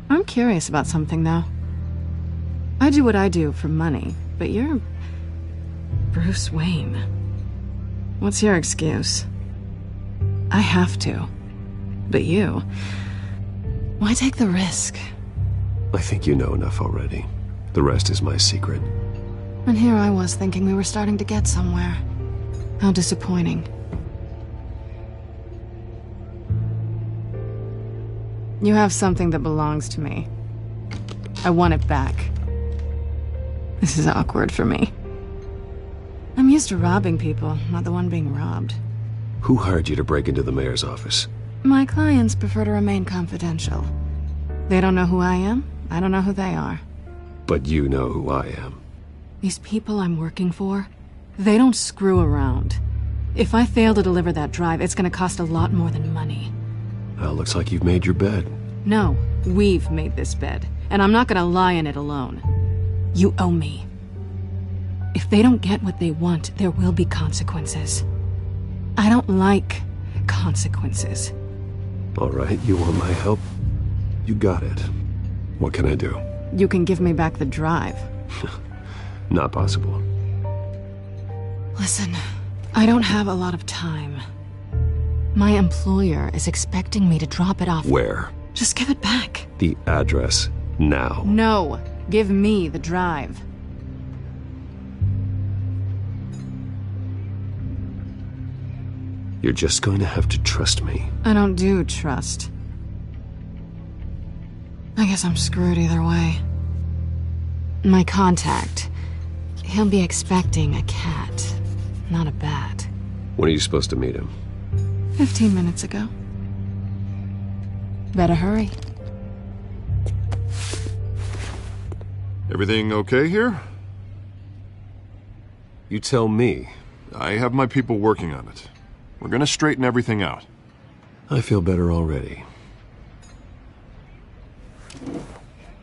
I'm curious about something, though. I do what I do for money, but you're Bruce Wayne. What's your excuse? I have to. But you... why take the risk? I think you know enough already. The rest is my secret. And here I was thinking we were starting to get somewhere. How disappointing. You have something that belongs to me. I want it back. This is awkward for me. I'm used to robbing people, not the one being robbed. Who hired you to break into the mayor's office? My clients prefer to remain confidential. They don't know who I am, I don't know who they are. But you know who I am. These people I'm working for, they don't screw around. If I fail to deliver that drive, it's gonna cost a lot more than money. Well, looks like you've made your bed. No, we've made this bed, and I'm not gonna lie in it alone. You owe me. If they don't get what they want, there will be consequences. I don't like consequences. All right, you want my help? You got it. What can I do? You can give me back the drive. Not possible. Listen, I don't have a lot of time. My employer is expecting me to drop it off. Where? Just give it back. The address, now. No, give me the drive. You're just going to have to trust me. I don't do trust. I guess I'm screwed either way. My contact, he'll be expecting a cat, not a bat. When are you supposed to meet him? 15 minutes ago. Better hurry. Everything okay here? You tell me. I have my people working on it. We're gonna straighten everything out. I feel better already.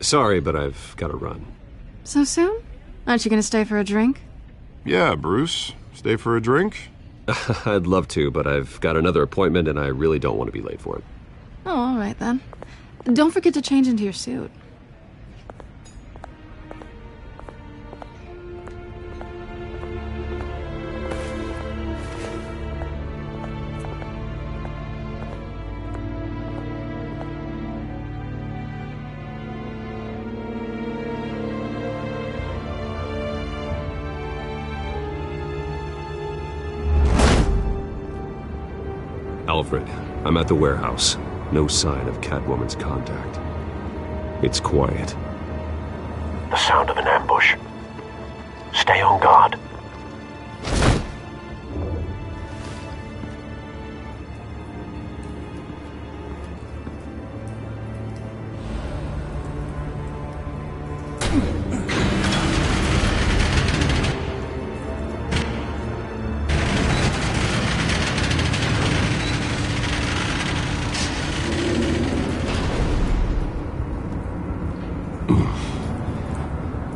Sorry, but I've got to run. So soon? Aren't you gonna stay for a drink? Yeah, Bruce. Stay for a drink? I'd love to, but I've got another appointment and I really don't want to be late for it. Oh, all right then. Don't forget to change into your suit. Alfred, I'm at the warehouse. No sign of Catwoman's contact. It's quiet. The sound of an ambush. Stay on guard.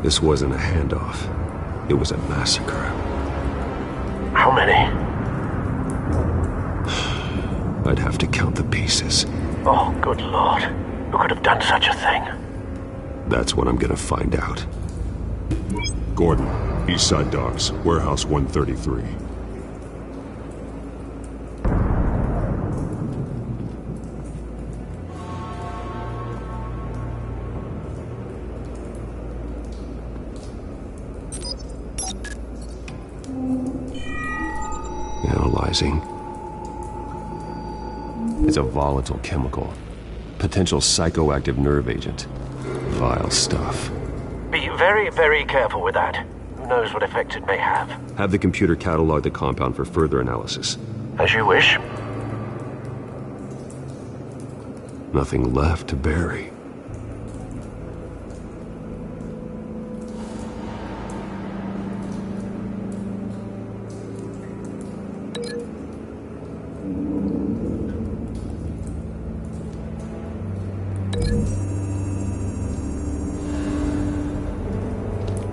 This wasn't a handoff. It was a massacre. How many? I'd have to count the pieces. Oh, good Lord. Who could have done such a thing? That's what I'm gonna find out. Gordon, Eastside Docks, Warehouse 133. Analyzing. It's a volatile chemical. Potential psychoactive nerve agent. Vile stuff. Be very, very careful with that. Who knows what effects it may have. Have the computer catalog the compound for further analysis. As you wish. Nothing left to bury.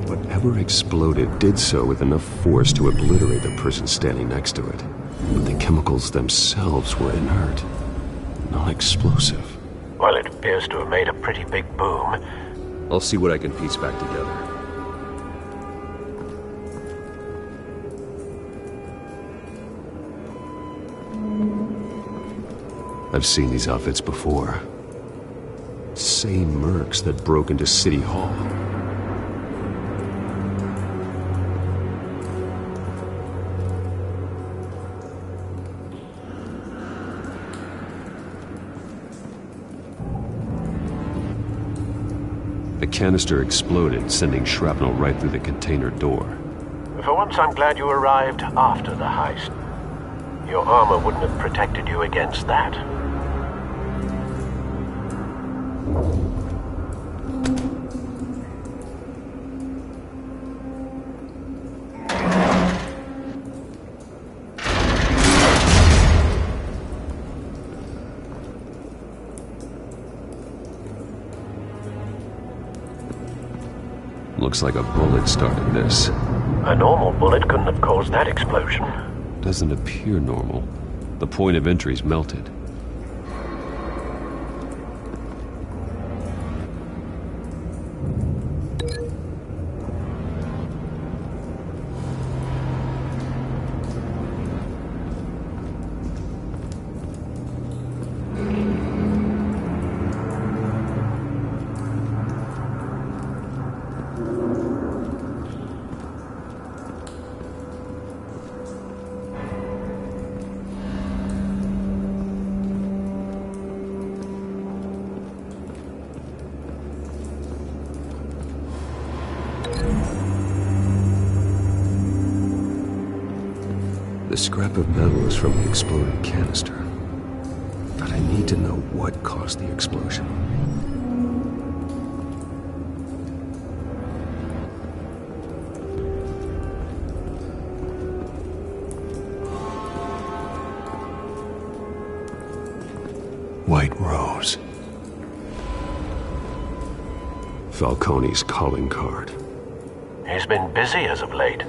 Whatever exploded did so with enough force to obliterate the person standing next to it. But the chemicals themselves were inert, non-explosive. Well, it appears to have made a pretty big boom. I'll see what I can piece back together. I've seen these outfits before. Same mercs that broke into City Hall. The canister exploded, sending shrapnel right through the container door. For once, I'm glad you arrived after the heist. Your armor wouldn't have protected you against that. Looks like a bullet started this. A normal bullet couldn't have caused that explosion. Doesn't appear normal. The point of entry's melted. The scrap of metal is from the exploded canister. But I need to know what caused the explosion. Falcone's calling card. He's been busy as of late.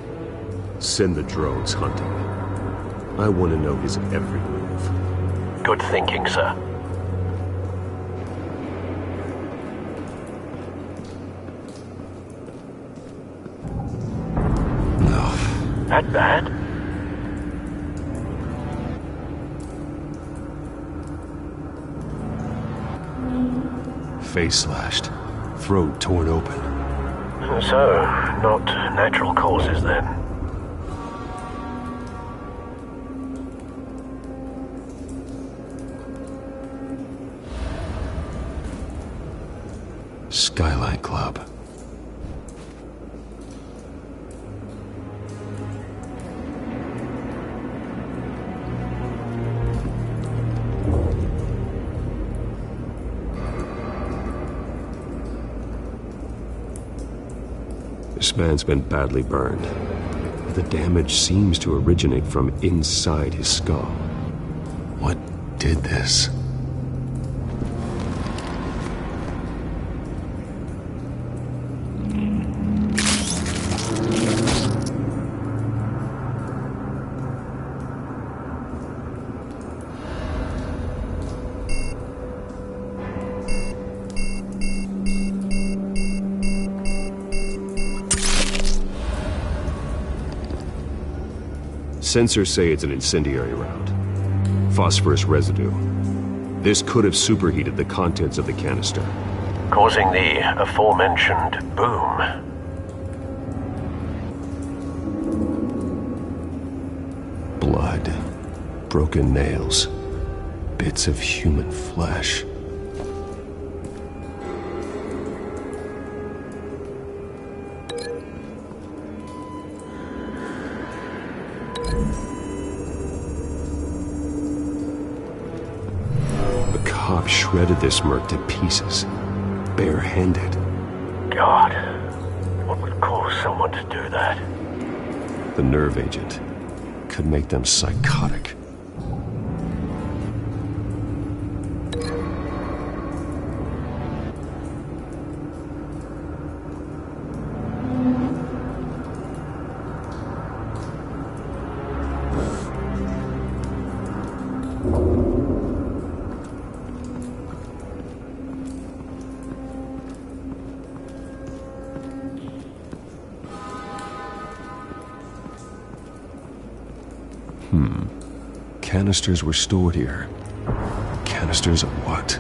Send the drones hunting. I want to know his every move. Good thinking, sir. No. That bad? Face slashed. Throat torn open. So, not natural causes then. Skyline Club. This man's been badly burned. The damage seems to originate from inside his skull. What did this? Sensors say it's an incendiary round. Phosphorus residue. This could have superheated the contents of the canister, causing the aforementioned boom. Blood, broken nails, bits of human flesh. Shredded this merc to pieces, barehanded. God, what would cause someone to do that? The nerve agent could make them psychotic. Canisters were stored here. Canisters of what?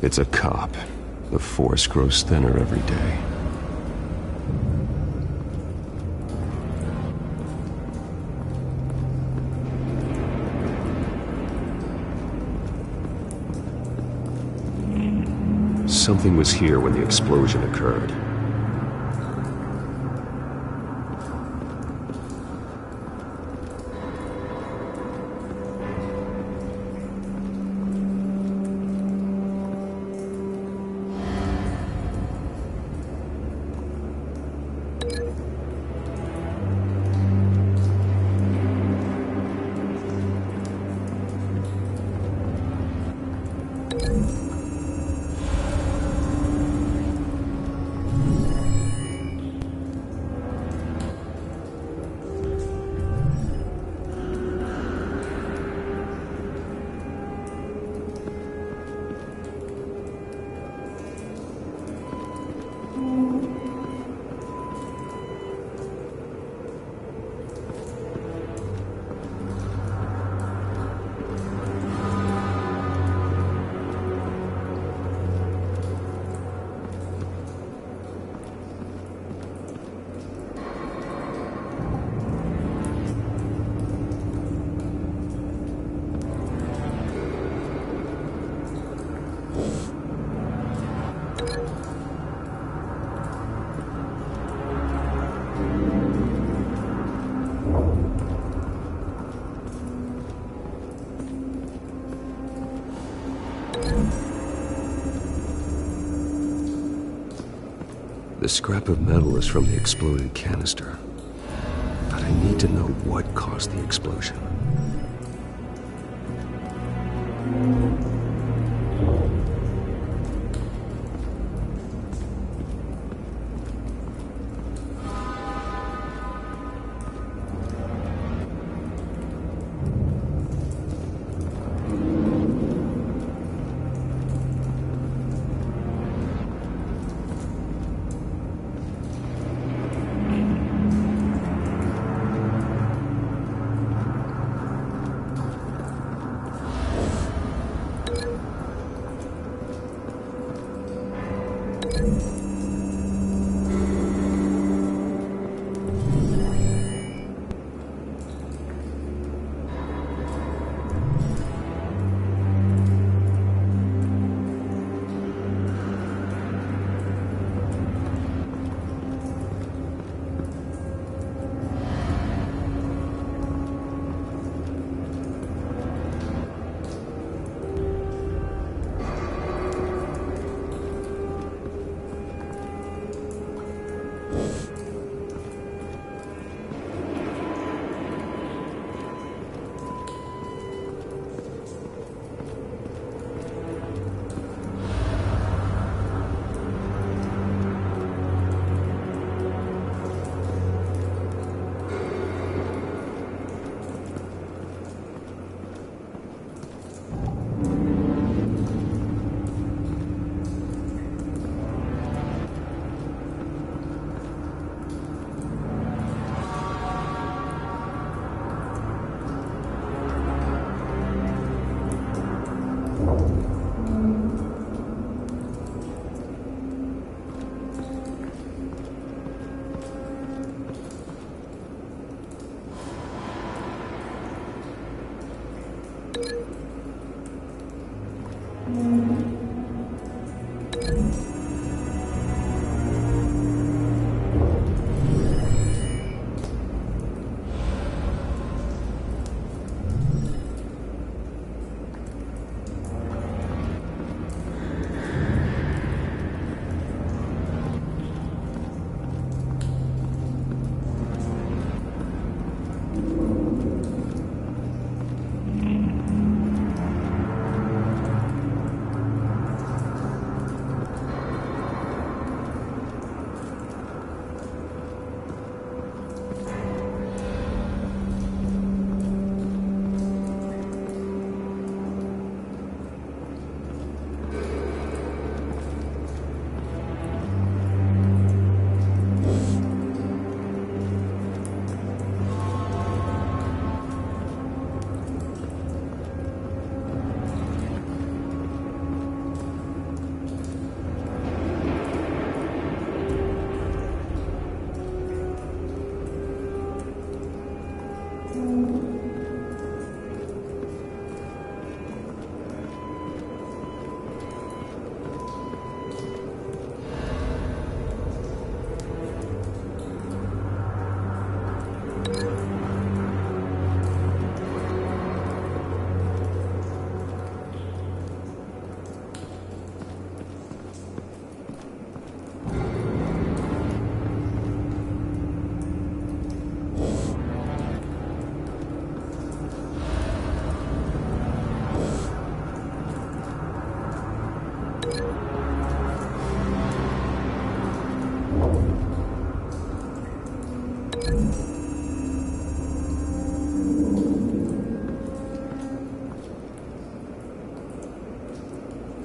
It's a cop. The force grows thinner every day. Something was here when the explosion occurred. The scrap of metal is from the exploded canister. But I need to know what caused the explosion.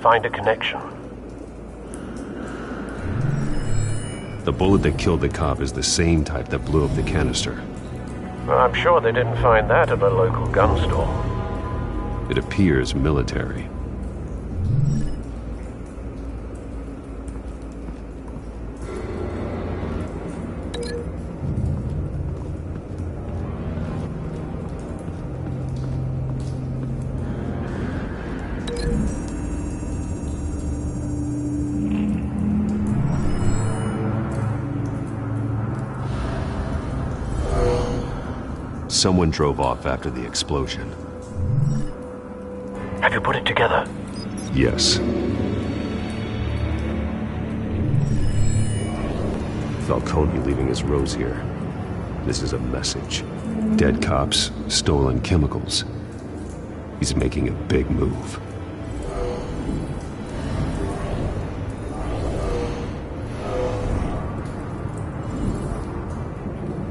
Find a connection. The bullet that killed the cop is the same type that blew up the canister. Well, I'm sure they didn't find that at a local gun store. It appears military. Someone drove off after the explosion. Have you put it together? Yes. Falcone leaving his rose here. This is a message. Dead cops, stolen chemicals. He's making a big move.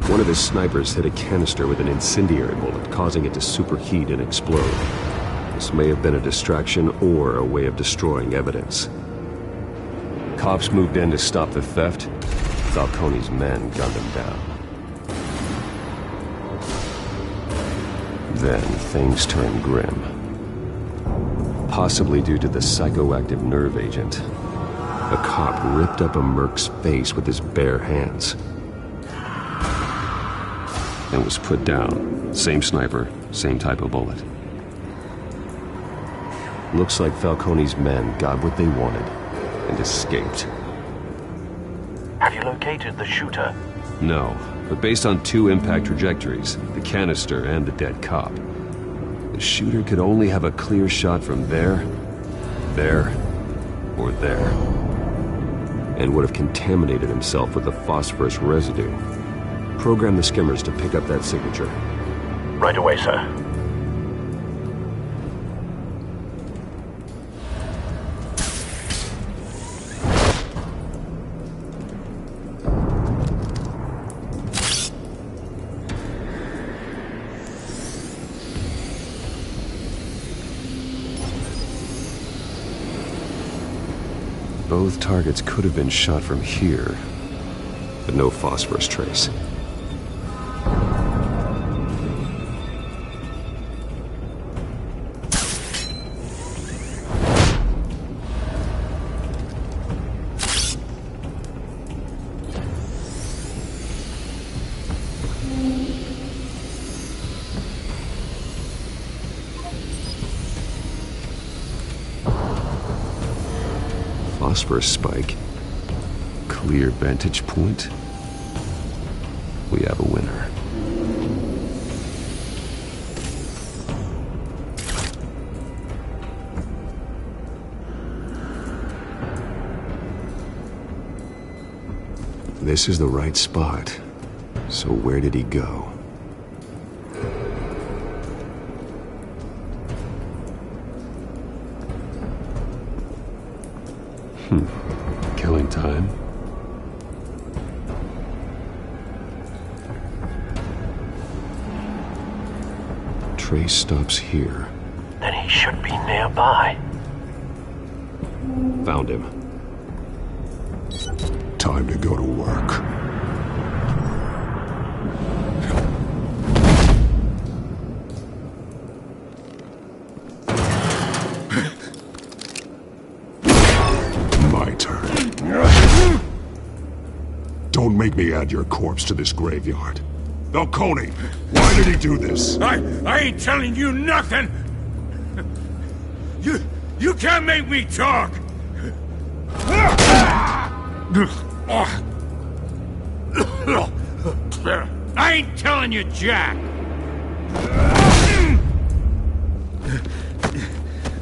One of his snipers hit a canister with an incendiary bullet, causing it to superheat and explode. This may have been a distraction or a way of destroying evidence. Cops moved in to stop the theft. Falcone's men gunned him down. Then things turned grim. Possibly due to the psychoactive nerve agent. A cop ripped up a merc's face with his bare hands. And was put down. Same sniper, same type of bullet. Looks like Falcone's men got what they wanted and escaped. Have you located the shooter? No, but based on 2 impact trajectories, the canister and the dead cop, the shooter could only have a clear shot from there, or there, and would have contaminated himself with the phosphorus residue. Program the skimmers to pick up that signature. Right away, sir. Both targets could have been shot from here, but no phosphorus trace. Phosphorus spike. Clear vantage point. We have a winner. This is the right spot. So where did he go? Killing time. Trace stops here. Then he should be nearby. Found him. Time to go to work. Don't make me add your corpse to this graveyard. Falcone, why did he do this? I ain't telling you nothing! You can't make me talk! I ain't telling you jack!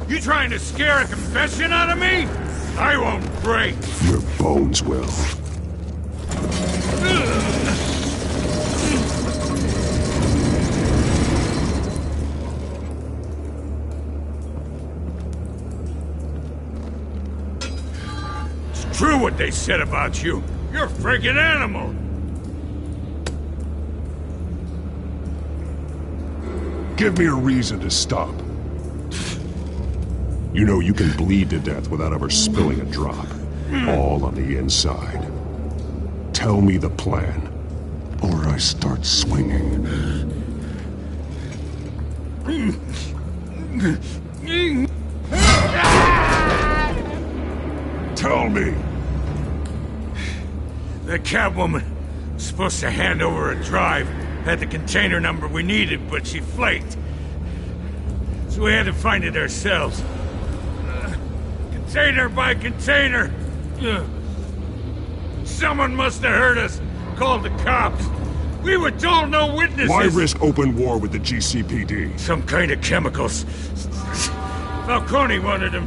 You trying to scare a confession out of me? I won't break! Your bones will. It's true what they said about you. You're a friggin' animal. Give me a reason to stop. You know you can bleed to death without ever spilling a drop. All on the inside. Tell me the plan, or I start swinging. Tell me! The Catwoman was supposed to hand over a drive. Had the container number we needed, but she flaked. So we had to find it ourselves. Container by container. Someone must have heard us. Called the cops. We were told no witnesses. Why risk open war with the GCPD? Some kind of chemicals. Falcone wanted them.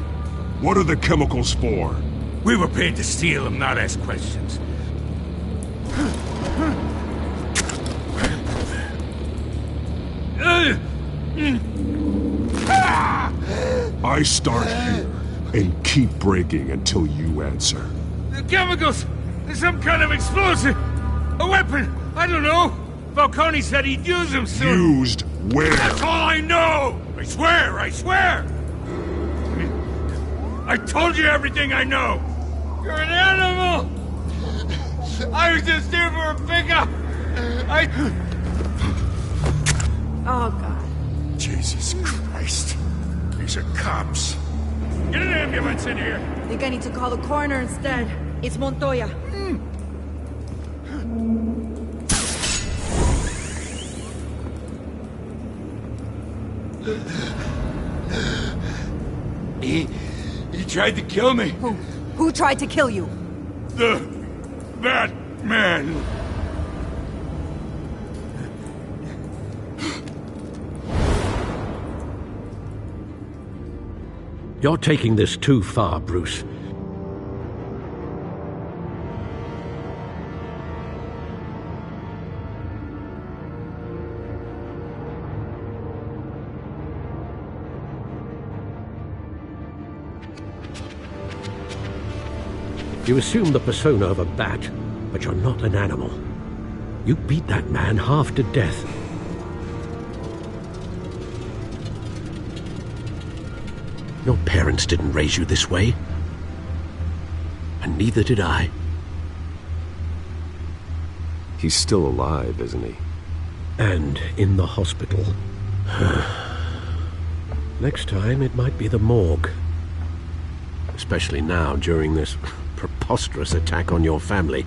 What are the chemicals for? We were paid to steal them, not ask questions. I start here and keep breaking until you answer. The chemicals! There's some kind of explosive! A weapon! I don't know! Falcone said he'd use them soon! Used where? That's all I know! I swear! I swear! I told you everything I know! You're an animal! I was just here for a pickup! Oh, God. Jesus Christ. These are cops. Get an ambulance in here! I think I need to call the coroner instead. It's Montoya. He tried to kill me. Who tried to kill you? That man. You're taking this too far, Bruce. You assume the persona of a bat, but you're not an animal. You beat that man half to death. Your parents didn't raise you this way. And neither did I. He's still alive, isn't he? And in the hospital. Next time, it might be the morgue. Especially now, during this preposterous attack on your family.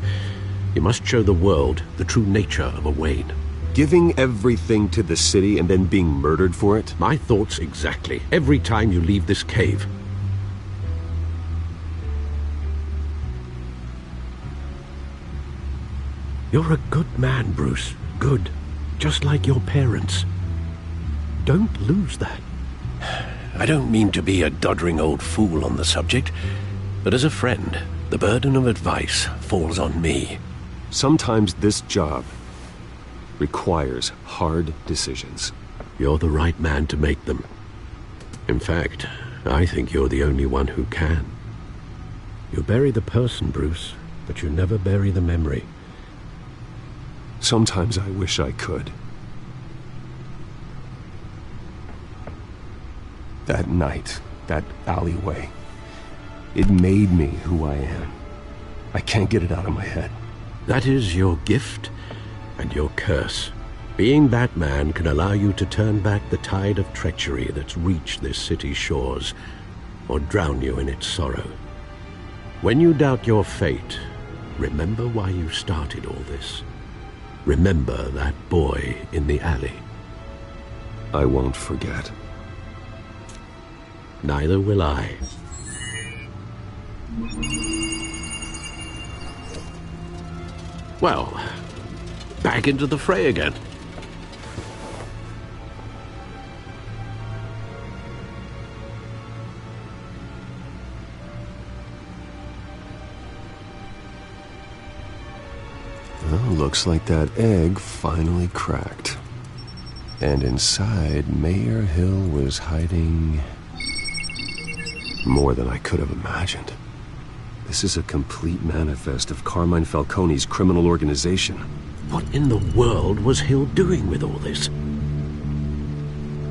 You must show the world the true nature of a Wayne. Giving everything to the city and then being murdered for it? My thoughts exactly. Every time you leave this cave. You're a good man, Bruce. Good. Just like your parents. Don't lose that. I don't mean to be a doddering old fool on the subject, but as a friend, the burden of advice falls on me. Sometimes this job requires hard decisions. You're the right man to make them. In fact, I think you're the only one who can. You bury the person, Bruce, but you never bury the memory. Sometimes I wish I could. That night, that alleyway, it made me who I am. I can't get it out of my head. That is your gift and your curse. Being Batman can allow you to turn back the tide of treachery that's reached this city's shores, or drown you in its sorrow. When you doubt your fate, remember why you started all this. Remember that boy in the alley. I won't forget. Neither will I. Well, back into the fray again. Well, looks like that egg finally cracked. And inside, Mayor Hill was hiding more than I could have imagined. This is a complete manifest of Carmine Falcone's criminal organization. What in the world was Hill doing with all this?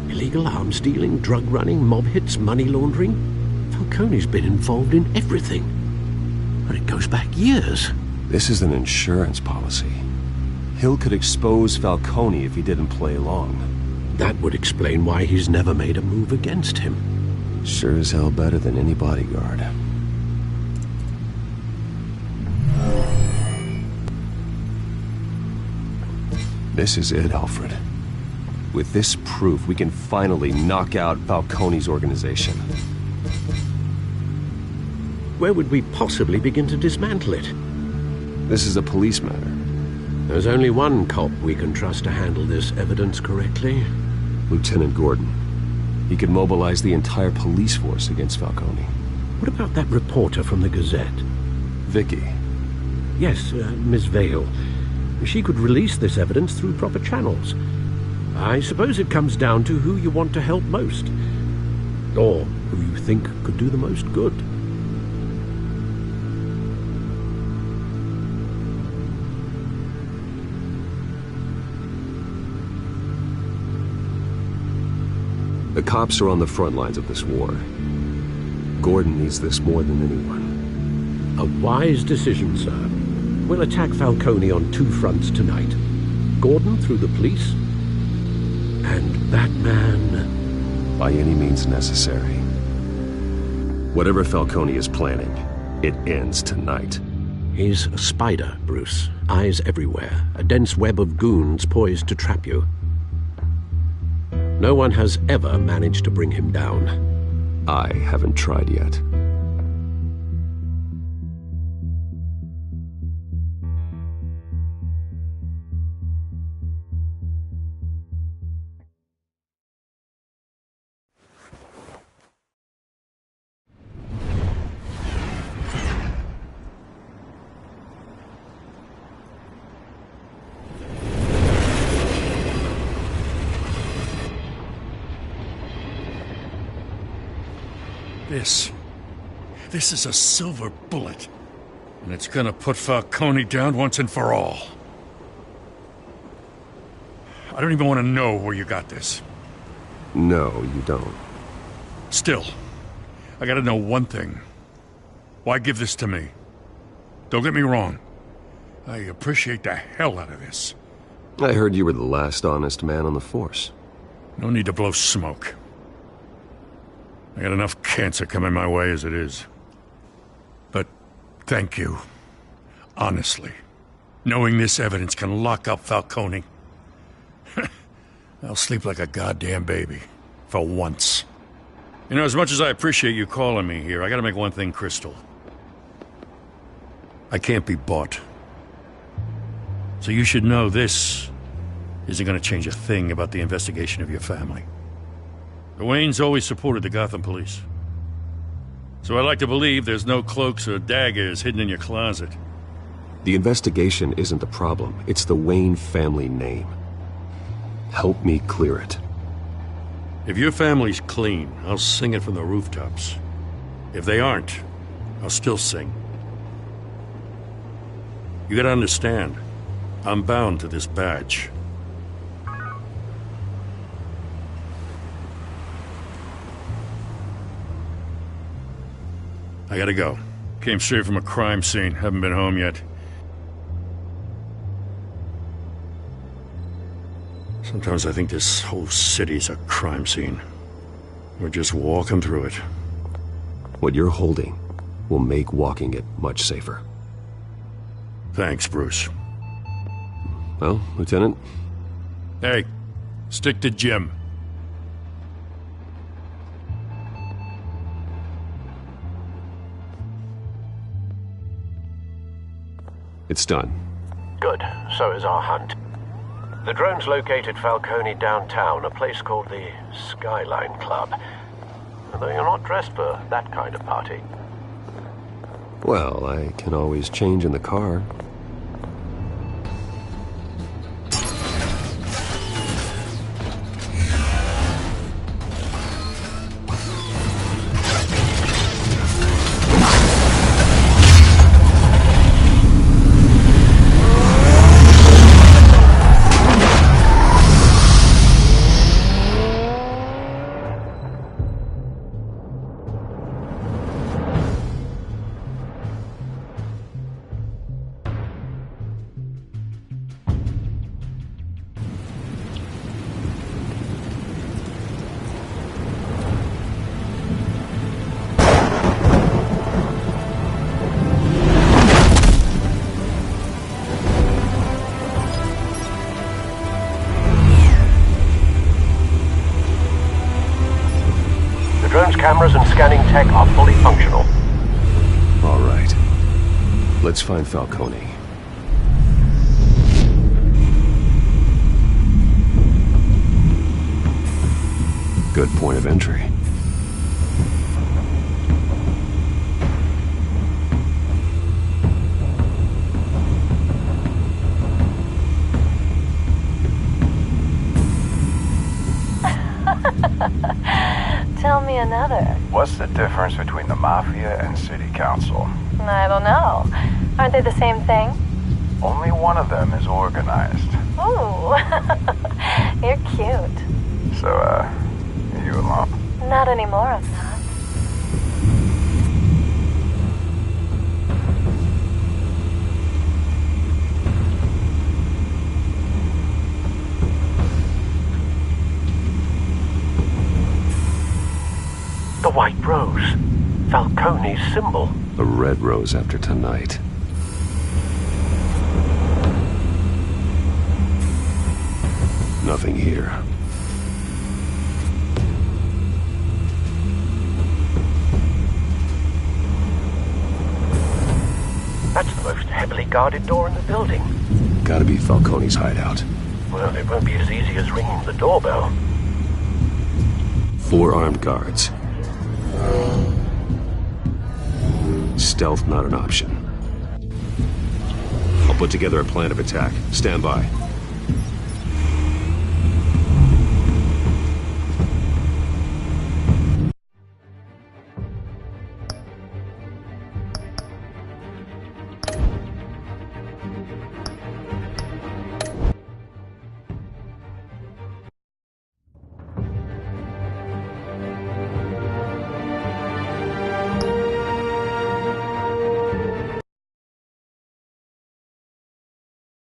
Illegal arms dealing, drug running, mob hits, money laundering? Falcone's been involved in everything. And it goes back years. This is an insurance policy. Hill could expose Falcone if he didn't play along. That would explain why he's never made a move against him. Sure as hell better than any bodyguard. This is it, Alfred. With this proof, we can finally knock out Falcone's organization. Where would we possibly begin to dismantle it? This is a police matter. There's only one cop we can trust to handle this evidence correctly. Lieutenant Gordon. He could mobilize the entire police force against Falcone. What about that reporter from the Gazette? Vicky. Yes, Miss Vale. She could release this evidence through proper channels. I suppose it comes down to who you want to help most. Or who you think could do the most good. The cops are on the front lines of this war. Gordon needs this more than anyone. A wise decision, sir. We'll attack Falcone on 2 fronts tonight. Gordon through the police, and that man... By any means necessary. Whatever Falcone is planning, it ends tonight. He's a spider, Bruce. Eyes everywhere. A dense web of goons poised to trap you. No one has ever managed to bring him down. I haven't tried yet. This is a silver bullet. And it's gonna put Falcone down once and for all. I don't even want to know where you got this. No, you don't. Still, I gotta know one thing. Why give this to me? Don't get me wrong. I appreciate the hell out of this. I heard you were the last honest man on the force. No need to blow smoke. I got enough cancer coming my way as it is. But thank you. Honestly. Knowing this evidence can lock up Falcone. I'll sleep like a goddamn baby. For once. You know, as much as I appreciate you calling me here, I gotta make one thing crystal. I can't be bought. So you should know this isn't gonna change a thing about the investigation of your family. The Waynes always supported the Gotham police. So I like to believe there's no cloaks or daggers hidden in your closet. The investigation isn't the problem. It's the Wayne family name. Help me clear it. If your family's clean, I'll sing it from the rooftops. If they aren't, I'll still sing. You gotta understand, I'm bound to this badge. I gotta go. Came straight from a crime scene. Haven't been home yet. Sometimes I think this whole city's a crime scene. We're just walking through it. What you're holding will make walking it much safer. Thanks, Bruce. Well, Lieutenant? Hey, stick to Jim. It's done. Good. So is our hunt. The drones located Falcone downtown, a place called the Skyline Club. Although you're not dressed for that kind of party. Well, I can always change in the car. Cameras and scanning tech are fully functional. All right. Let's find Falcone. Good point of entry. Tell me another. What's the difference between the Mafia and City Council? I don't know. Aren't they the same thing? Only one of them is organized. Ooh, you're cute. So, are you alone? Not anymore, I'm not. The white rose. Falcone's symbol. A red rose after tonight. Nothing here. That's the most heavily guarded door in the building. Gotta be Falcone's hideout. Well, it won't be as easy as ringing the doorbell. 4 armed guards. Stealth not an option. I'll put together a plan of attack. Stand by.